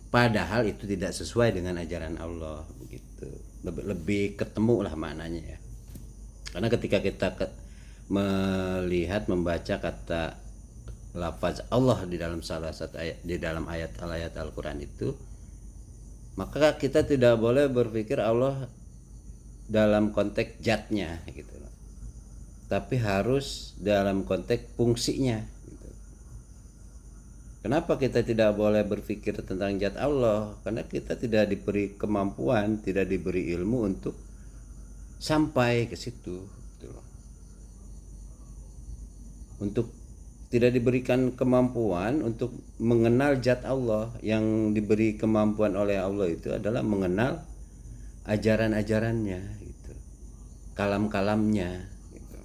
padahal itu tidak sesuai dengan ajaran Allah begitu. Lebih ketemu lah maknanya ya. Karena ketika kita membaca kata lafaz Allah di dalam salah satu ayat, di dalam ayat Al-Quran itu, maka kita tidak boleh berpikir Allah dalam konteks zatnya gitu, tapi harus dalam konteks fungsinya gitu. Kenapa kita tidak boleh berpikir tentang zat Allah? Karena kita tidak diberi kemampuan, tidak diberi ilmu untuk sampai ke situ gitu loh. Tidak diberikan kemampuan untuk mengenal zat Allah. Yang diberi kemampuan oleh Allah itu adalah mengenal ajaran-ajarannya gitu, kalam-kalamnya gitu.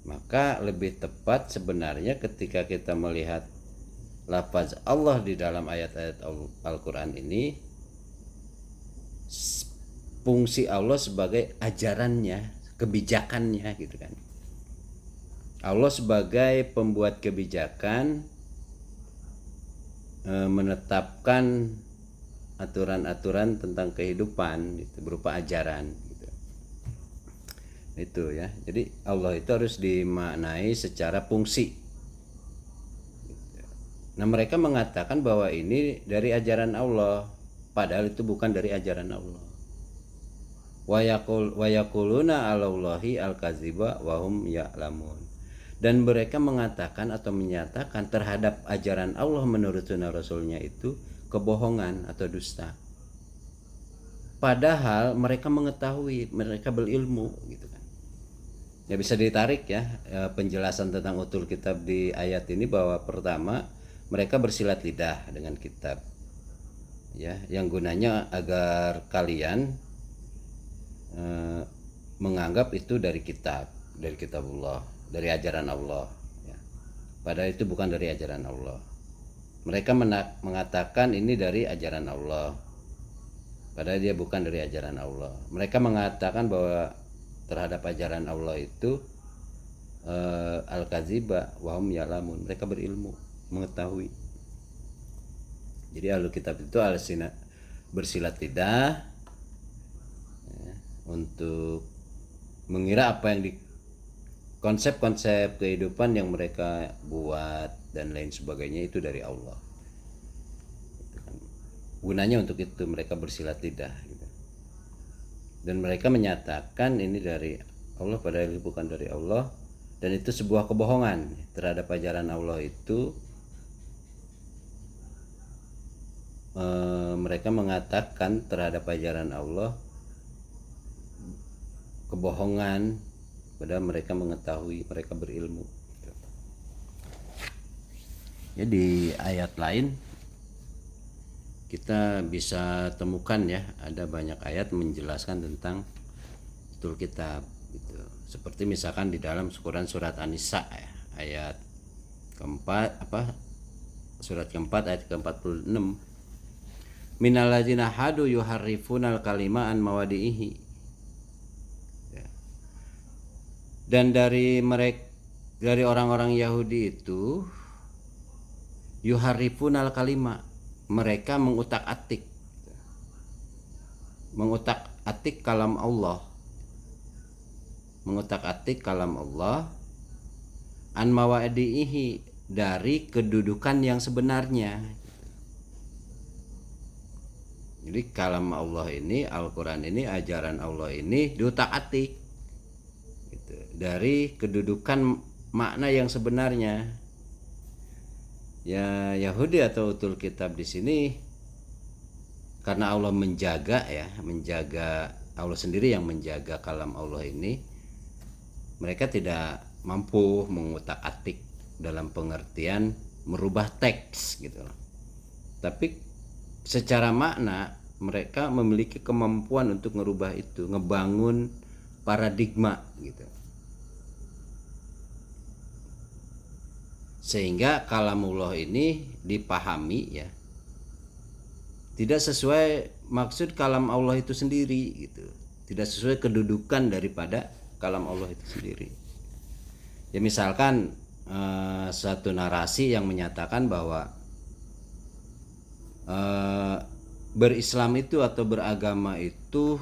Maka lebih tepat sebenarnya ketika kita melihat lafaz Allah di dalam ayat-ayat Al-Quran ini, fungsi Allah sebagai ajarannya, kebijakannya gitu kan. Allah sebagai pembuat kebijakan, menetapkan aturan-aturan tentang kehidupan gitu, berupa ajaran gitu. Itu ya. Jadi Allah itu harus dimaknai secara fungsi. Nah, mereka mengatakan bahwa ini dari ajaran Allah, padahal itu bukan dari ajaran Allah. Wa yaquluna 'alallahi al-kadziba wa hum ya'lamun. Dan mereka mengatakan atau menyatakan terhadap ajaran Allah menurut sunnah Rasulnya itu kebohongan atau dusta. Padahal mereka mengetahui, mereka berilmu gitu kan. Ya bisa ditarik ya penjelasan tentang utul kitab di ayat ini, bahwa pertama mereka bersilat lidah dengan kitab ya, yang gunanya agar kalian menganggap itu dari kitab, dari kitabullah, dari ajaran Allah ya. Padahal itu bukan dari ajaran Allah. Mereka mengatakan ini dari ajaran Allah, padahal dia bukan dari ajaran Allah. Mereka mengatakan bahwa terhadap ajaran Allah itu al-kadziba wa hum ya'lamun, mereka berilmu, mengetahui. Jadi ahlul kitab itu bersilat lidah ya, untuk mengira apa yang di konsep-konsep kehidupan yang mereka buat dan lain sebagainya itu dari Allah. Itu kan. Gunanya untuk itu mereka bersilat lidah gitu. Dan mereka menyatakan ini dari Allah padahal bukan dari Allah, dan itu sebuah kebohongan terhadap ajaran Allah itu. Mereka mengatakan terhadap ajaran Allah kebohongan, padahal mereka mengetahui, mereka berilmu. Ya, di ayat lain kita bisa temukan ya, ada banyak ayat menjelaskan tentang utul kitab gitu. Seperti misalkan di dalam surat An-Nisa ya, ayat keempat surat keempat ayat ke-46, minal ladzina hadu yuharrifunal kalima an mawadihi, ya. Dan dari orang-orang Yahudi itu yuharrifunal kalima, mereka mengutak-atik kalam Allah, an mawadihi, dari kedudukan yang sebenarnya. Jadi kalam Allah ini, Al-Quran ini, ajaran Allah ini diutak-atik gitu, dari kedudukan makna yang sebenarnya. Ya, Yahudi atau utul kitab di sini karena Allah menjaga Allah sendiri yang menjaga kalam Allah ini, mereka tidak mampu mengutak-atik dalam pengertian merubah teks gitu. Tapi secara makna mereka memiliki kemampuan untuk merubah itu, ngebangun paradigma gitu. Sehingga kalamullah ini dipahami ya, tidak sesuai maksud kalam Allah itu sendiri gitu, tidak sesuai kedudukan daripada kalam Allah itu sendiri. Ya misalkan satu narasi yang menyatakan bahwa berislam itu atau beragama itu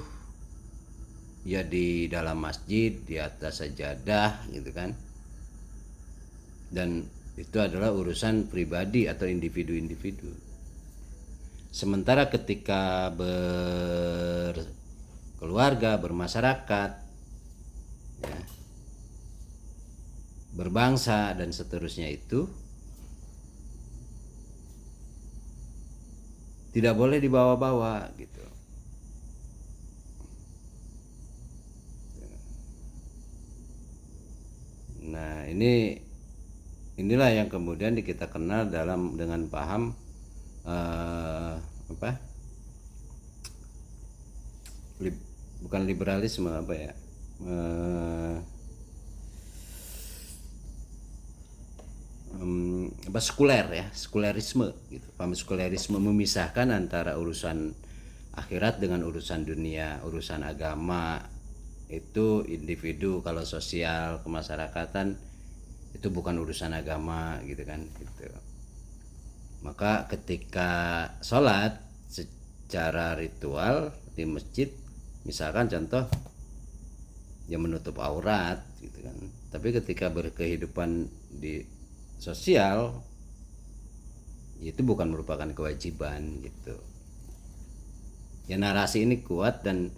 ya di dalam masjid, di atas sajadah gitu kan, dan itu adalah urusan pribadi atau individu-individu. Sementara ketika berkeluarga, bermasyarakat ya, berbangsa dan seterusnya, itu tidak boleh dibawa-bawa gitu. Nah, inilah yang kemudian kita kenal dengan paham bukan liberalisme, sekuler ya, sekulerisme gitu. Paham sekulerisme memisahkan antara urusan akhirat dengan urusan dunia, urusan agama itu individu, kalau sosial kemasyarakatan itu bukan urusan agama gitu kan gitu. Maka ketika sholat secara ritual di masjid misalkan contoh ya menutup aurat gitu kan, tapi ketika berkehidupan di sosial itu bukan merupakan kewajiban gitu. Ya narasi ini kuat dan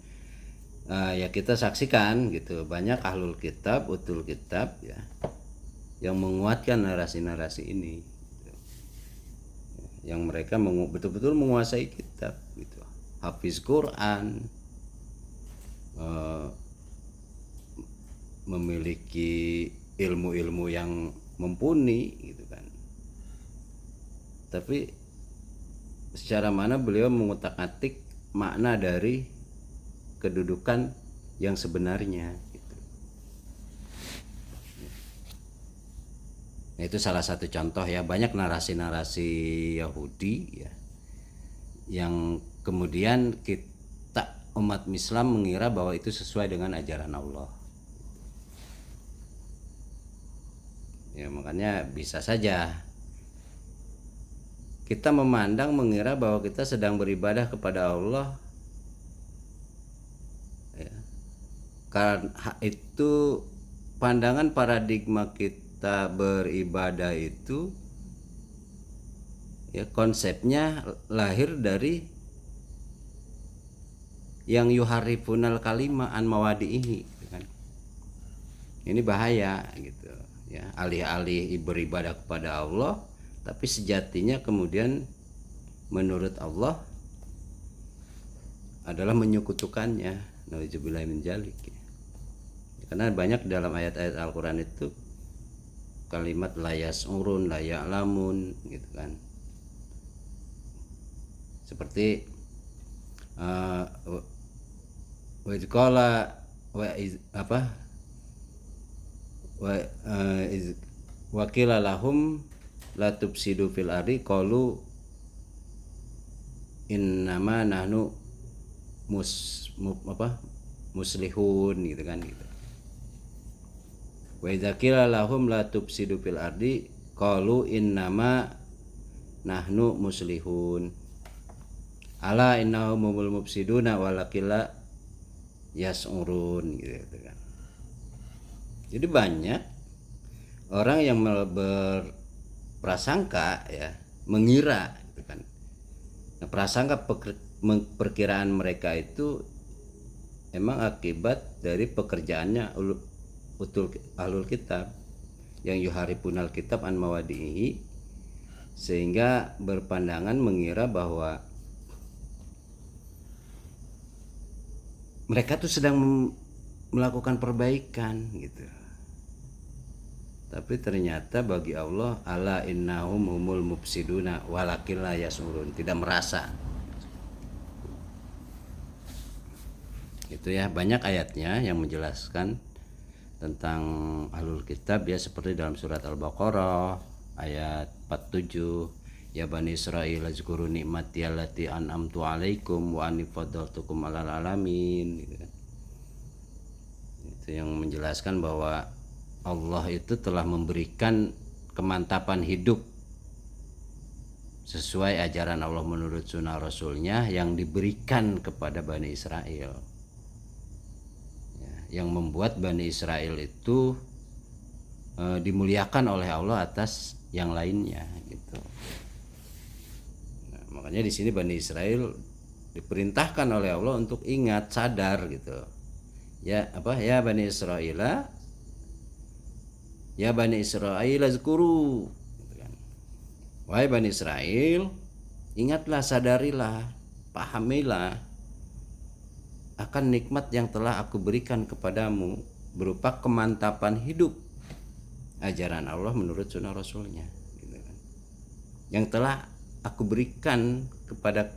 ya kita saksikan gitu, banyak ahlul kitab, utul kitab ya yang menguatkan narasi-narasi ini gitu. Yang mereka betul-betul menguasai kitab gitu, hafiz Quran, memiliki ilmu-ilmu yang mumpuni gitu kan. Tapi secara mana beliau mengutak-atik makna dari kedudukan yang sebenarnya gitu. Nah, itu salah satu contoh ya, banyak narasi-narasi Yahudi ya yang kemudian kita umat Islam mengira bahwa itu sesuai dengan ajaran Allah. Ya makanya bisa saja kita memandang mengira bahwa kita sedang beribadah kepada Allah, ya. Karena itu pandangan paradigma kita beribadah itu, ya, konsepnya lahir dari yang yuharifunal kalima an mawadihi, kan. Ini bahaya gitu, ya, alih-alih beribadah kepada Allah tapi sejatinya kemudian menurut Allah adalah menyekutukannya. Nauzubillahi min dzalik. Karena banyak dalam ayat-ayat Al-Qur'an itu kalimat la yas'urun, la ya'lamun gitu kan. Seperti wa qala wa qila lahum la tufsidu fil ardi qalu innama nahnu muslihun gitu kan gitu. Wa idza qila lahum la tufsidu fil ardi qalu innama nahnu muslihun ala innahum humul mufsiduna walakilla yas'urun gitu kan. Jadi banyak orang yang berprasangka, ya, mengira gitu kan. Nah, prasangka perkiraan mereka itu emang akibat dari pekerjaannya ahlul kitab yang yuharipunal kitab an mawadihi, sehingga berpandangan mengira bahwa mereka tuh sedang melakukan perbaikan gitu. Tapi ternyata bagi Allah, ala innahum humul mufsiduna walakin la yasurun, tidak merasa. Itu ya, banyak ayatnya yang menjelaskan tentang ahlul kitab, ya, seperti dalam surat Al-Baqarah ayat 47, ya bani Israil azkuru nikmati allati an'amtu alaikum wa anni faddaltukum alal alamin gitu kan. Itu yang menjelaskan bahwa Allah itu telah memberikan kemantapan hidup sesuai ajaran Allah menurut sunnah Rasulnya yang diberikan kepada Bani Israel, ya, yang membuat Bani Israel itu dimuliakan oleh Allah atas yang lainnya gitu. Nah, makanya di sini Bani Israel diperintahkan oleh Allah untuk ingat, sadar gitu, ya ya Bani Israel, ya Bani Israil azkuru gitu kan. Wahai Bani Israel, ingatlah, sadarilah, pahamilah akan nikmat yang telah aku berikan kepadamu berupa kemantapan hidup ajaran Allah menurut sunnah Rasulnya gitu kan. Yang telah aku berikan kepada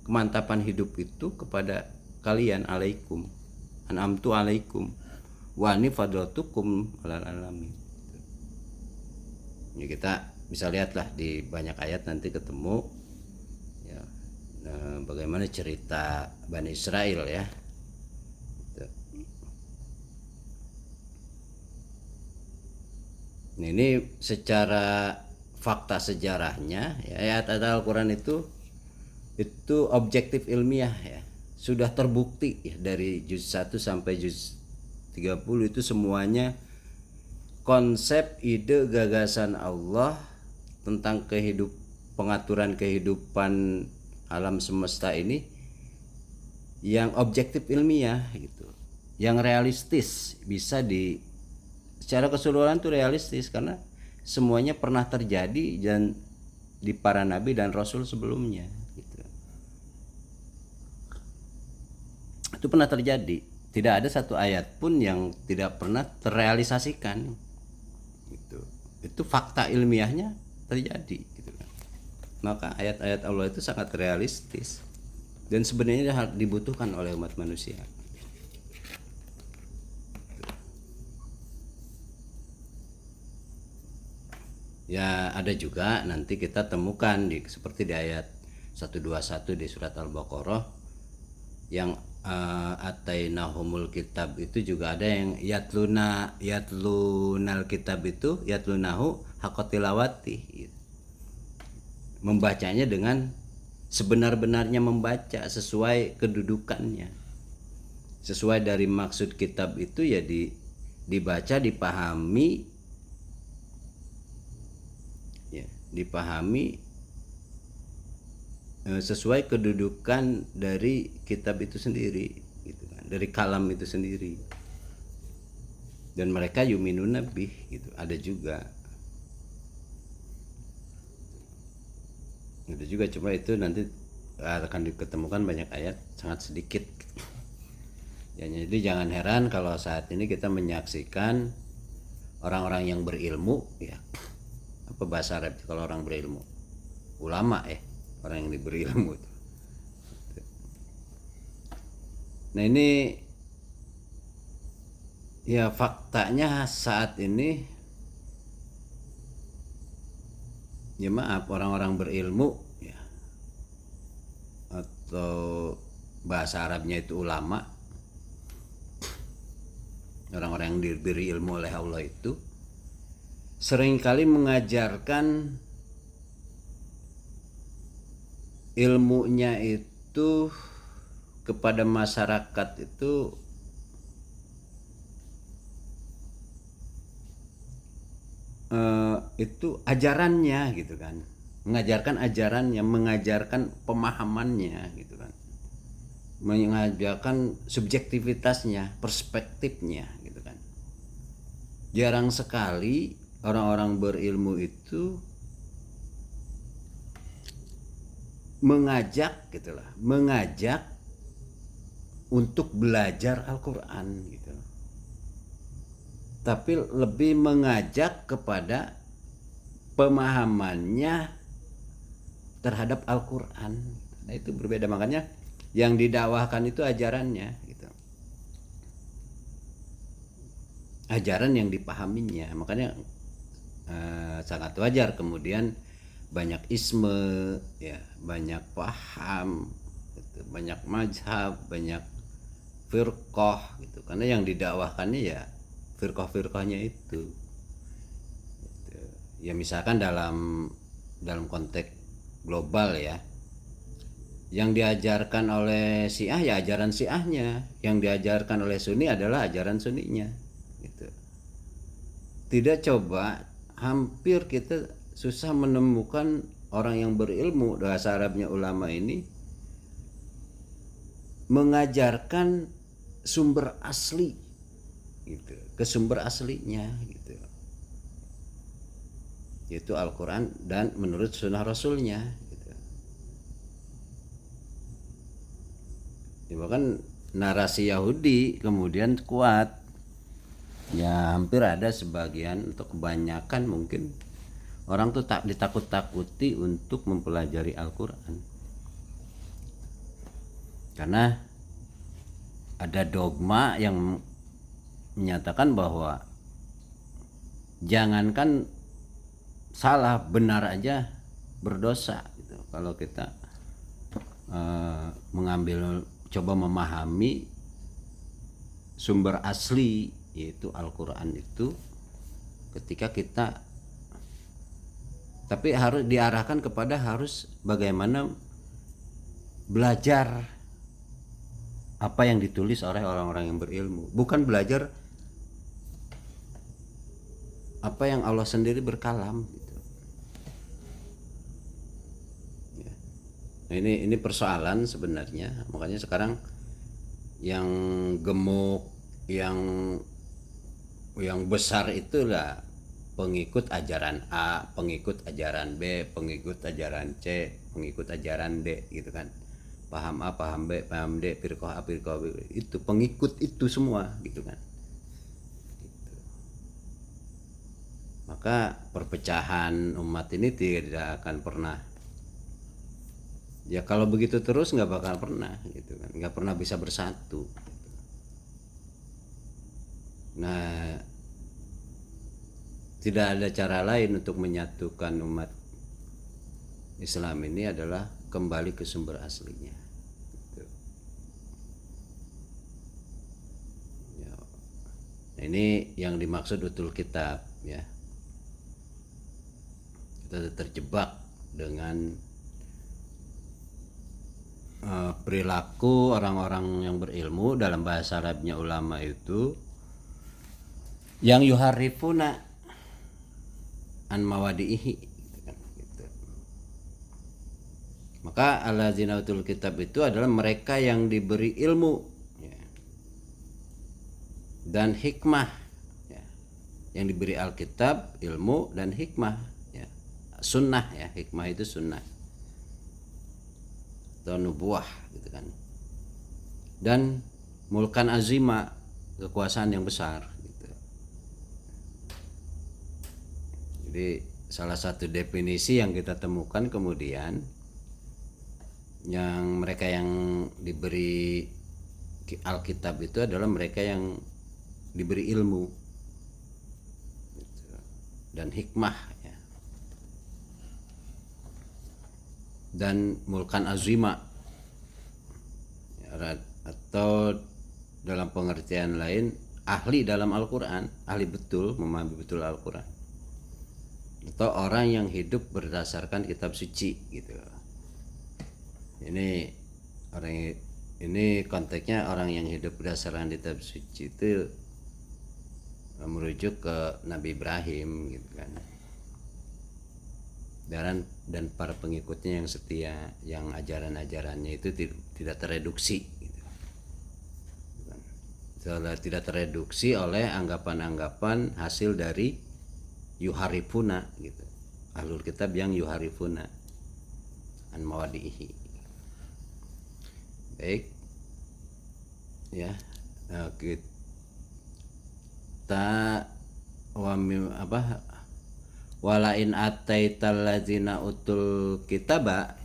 kemantapan hidup itu kepada kalian, alaikum an'amtu alaikum wa ni fadlatukum alal alamin. Ini kita bisa lihatlah di banyak ayat nanti ketemu, ya, bagaimana cerita Bani Israel, ya. Ini secara fakta sejarahnya, ya, ayat Al-Qur'an itu objektif ilmiah, ya, sudah terbukti, ya, dari juz 1 sampai juz 30 itu semuanya konsep, ide, gagasan Allah tentang pengaturan kehidupan alam semesta ini yang objektif ilmiah gitu, yang realistis, bisa secara keseluruhan itu realistis karena semuanya pernah terjadi dan di para nabi dan rasul sebelumnya gitu. Itu pernah terjadi. Tidak ada satu ayat pun yang tidak pernah terrealisasikan. Itu fakta ilmiahnya terjadi gitu kan. Maka ayat-ayat Allah itu sangat realistis dan sebenarnya dibutuhkan oleh umat manusia. Ya, ada juga nanti kita temukan seperti di ayat 121 di surat Al-Baqarah yang atainahumul kitab itu juga ada yang yatlunal kitab itu yatlunahu haqqatilawati gitu. Membacanya dengan sebenar-benarnya membaca sesuai kedudukannya, sesuai dari maksud kitab itu ya dibaca, dipahami ya, dipahami sesuai kedudukan dari kitab itu sendiri gitu kan, dari kalam itu sendiri. Dan mereka yuminuna bih gitu, ada juga cuma itu nanti akan diketemukan banyak ayat sangat sedikit ya. Jadi jangan heran kalau saat ini kita menyaksikan orang-orang yang berilmu ya, apa bahasa Arab kalau orang berilmu, ulama ya, orang yang diberi ilmu itu. Nah ini ya faktanya saat ini ya maaf, orang-orang berilmu ya, atau bahasa Arabnya itu ulama, orang-orang yang diberi ilmu oleh Allah itu seringkali mengajarkan ilmunya itu kepada masyarakat itu ajarannya gitu kan, mengajarkan ajarannya, mengajarkan pemahamannya gitu kan, mengajarkan subjektivitasnya, perspektifnya gitu kan. Jarang sekali orang-orang berilmu itu mengajak gitulah, mengajak untuk belajar Al-Quran gitu, tapi lebih mengajak kepada pemahamannya terhadap Al-Quran. Nah itu berbeda, makanya yang didakwahkan itu ajarannya gitu, ajaran yang dipahaminya. Makanya sangat wajar kemudian banyak isme ya, banyak paham gitu, banyak mazhab, banyak firqah gitu, karena yang didakwahkannya ya firqah-firqahnya itu gitu. Ya misalkan dalam konteks global ya, yang diajarkan oleh Syiah ya ajaran Syiahnya, yang diajarkan oleh Sunni adalah ajaran Sunninya gitu. Tidak, coba hampir kita susah menemukan orang yang berilmu, bahasa Arabnya ulama ini, mengajarkan sumber asli gitu, ke sumber aslinya gitu, yaitu Al-Quran dan menurut sunnah Rasulnya gitu. Ya, bahkan narasi Yahudi kemudian kuat ya, hampir ada sebagian atau kebanyakan mungkin orang tuh tak ditakut-takuti untuk mempelajari Al-Quran, karena ada dogma yang menyatakan bahwa jangankan salah, benar aja berdosa gitu. Kalau kita coba memahami sumber asli yaitu Al-Quran itu, ketika kita tapi harus diarahkan kepada harus bagaimana belajar apa yang ditulis oleh orang-orang yang berilmu, bukan belajar apa yang Allah sendiri berkalam gitu. Ya. Nah, ini persoalan sebenarnya, makanya sekarang yang gemuk, yang besar itulah pengikut ajaran A, pengikut ajaran B, pengikut ajaran C, pengikut ajaran D gitu kan. Paham A, paham B, paham D, firqah A, firqah B, itu pengikut itu semua gitu kan. Gitu. Maka perpecahan umat ini tidak akan pernah, ya kalau begitu terus nggak bakal pernah gitu kan, nggak pernah bisa bersatu. Nah, tidak ada cara lain untuk menyatukan umat Islam ini adalah kembali ke sumber aslinya gitu. ini yang dimaksud utul kitab ya. Kita terjebak dengan perilaku orang-orang yang berilmu, dalam bahasa Arabnya ulama itu yang yuharifuna an mawadihi gitu. Maka allazina utul kitab itu adalah mereka yang diberi ilmu ya, dan hikmah ya. Yang diberi Alkitab, ilmu dan hikmah ya. Sunnah ya, hikmah itu sunnah atau nubuah gitu kan, dan mulkan azima, kekuasaan yang besar gitu. Jadi salah satu definisi yang kita temukan kemudian, yang mereka yang diberi Alkitab itu adalah mereka yang diberi ilmu gitu, dan hikmah dan mulkan azima atau dalam pengertian lain ahli dalam Al-Quran, ahli betul, memahami betul Al-Quran, atau orang yang hidup berdasarkan kitab suci gitu. Ini konteksnya orang yang hidup berdasarkan kitab suci itu merujuk ke Nabi Ibrahim gitu kan, dan para pengikutnya yang setia, yang ajaran-ajarannya itu tidak tereduksi gitu. Tidak tereduksi oleh anggapan-anggapan hasil dari yuharifuna gitu, ahlul kitab yang yuharifuna an mawadihi. Baik ya, kita walain ataital ladzina utul kitaba,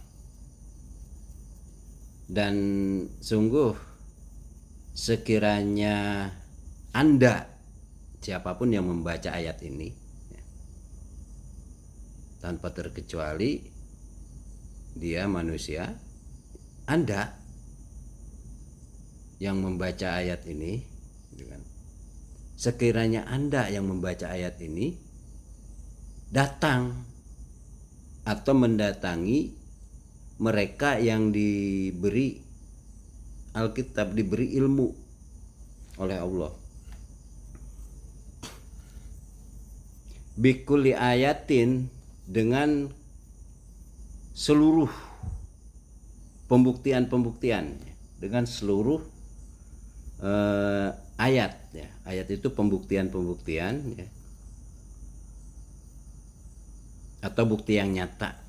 dan sungguh sekiranya Anda, siapapun yang membaca ayat ini tanpa terkecuali dia manusia, Anda yang membaca ayat ini, sekiranya Anda yang membaca ayat ini datang atau mendatangi mereka yang diberi Alkitab, diberi ilmu oleh Allah, bikuli ayatin, dengan seluruh pembuktian, dengan seluruh ayat ya. Ayat itu pembuktian ya, atau bukti yang nyata.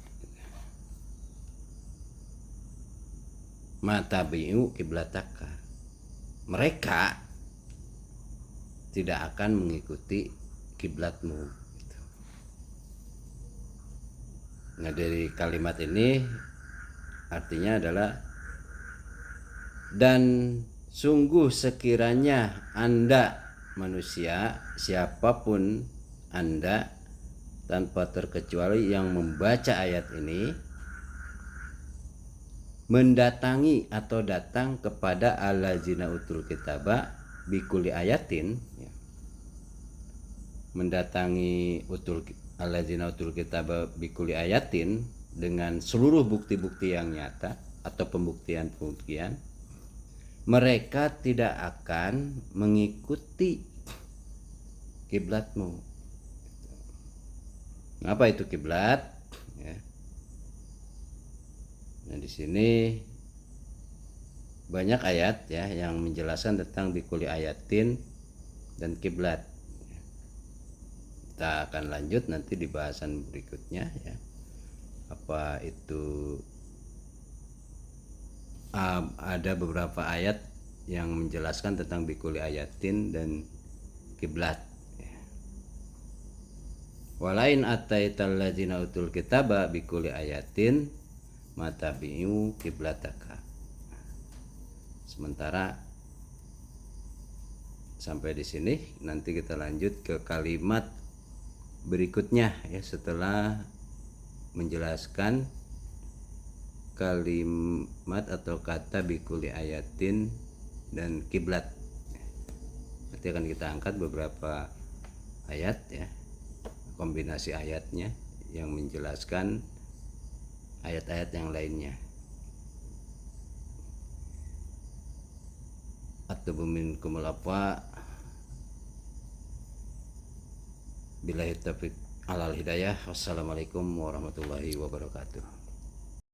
Matabi'u kiblataka, mereka tidak akan mengikuti kiblatmu gitu. Nah, dari kalimat ini artinya adalah, dan sungguh sekiranya Anda manusia, siapapun Anda tanpa terkecuali yang membaca ayat ini, mendatangi atau datang kepada allazina utul kitaba bikuli ayatin ya. Mendatangi allazina utul kitaba bikuli ayatin dengan seluruh bukti-bukti yang nyata atau pembuktian, mereka tidak akan mengikuti kiblatmu. Apa itu kiblat? Ya. Nah, di sini banyak ayat ya yang menjelaskan tentang bikuli ayatin dan kiblat. Kita akan lanjut nanti di bahasan berikutnya ya. Apa itu ada beberapa ayat yang menjelaskan tentang bikuli ayatin dan kiblat. Walain ataital ladzina utul kitaba bikuli ayatin matabi'u kiblataka. Sementara sampai di sini, nanti kita lanjut ke kalimat berikutnya ya, setelah menjelaskan kalimat atau kata bikuli ayatin dan kiblat. Nanti akan kita angkat beberapa ayat ya, kombinasi ayatnya yang menjelaskan ayat-ayat yang lainnya. Atlubu minkumul afwa billahi taufiq alal hidayah. Wassalamualaikum warahmatullahi wabarakatuh.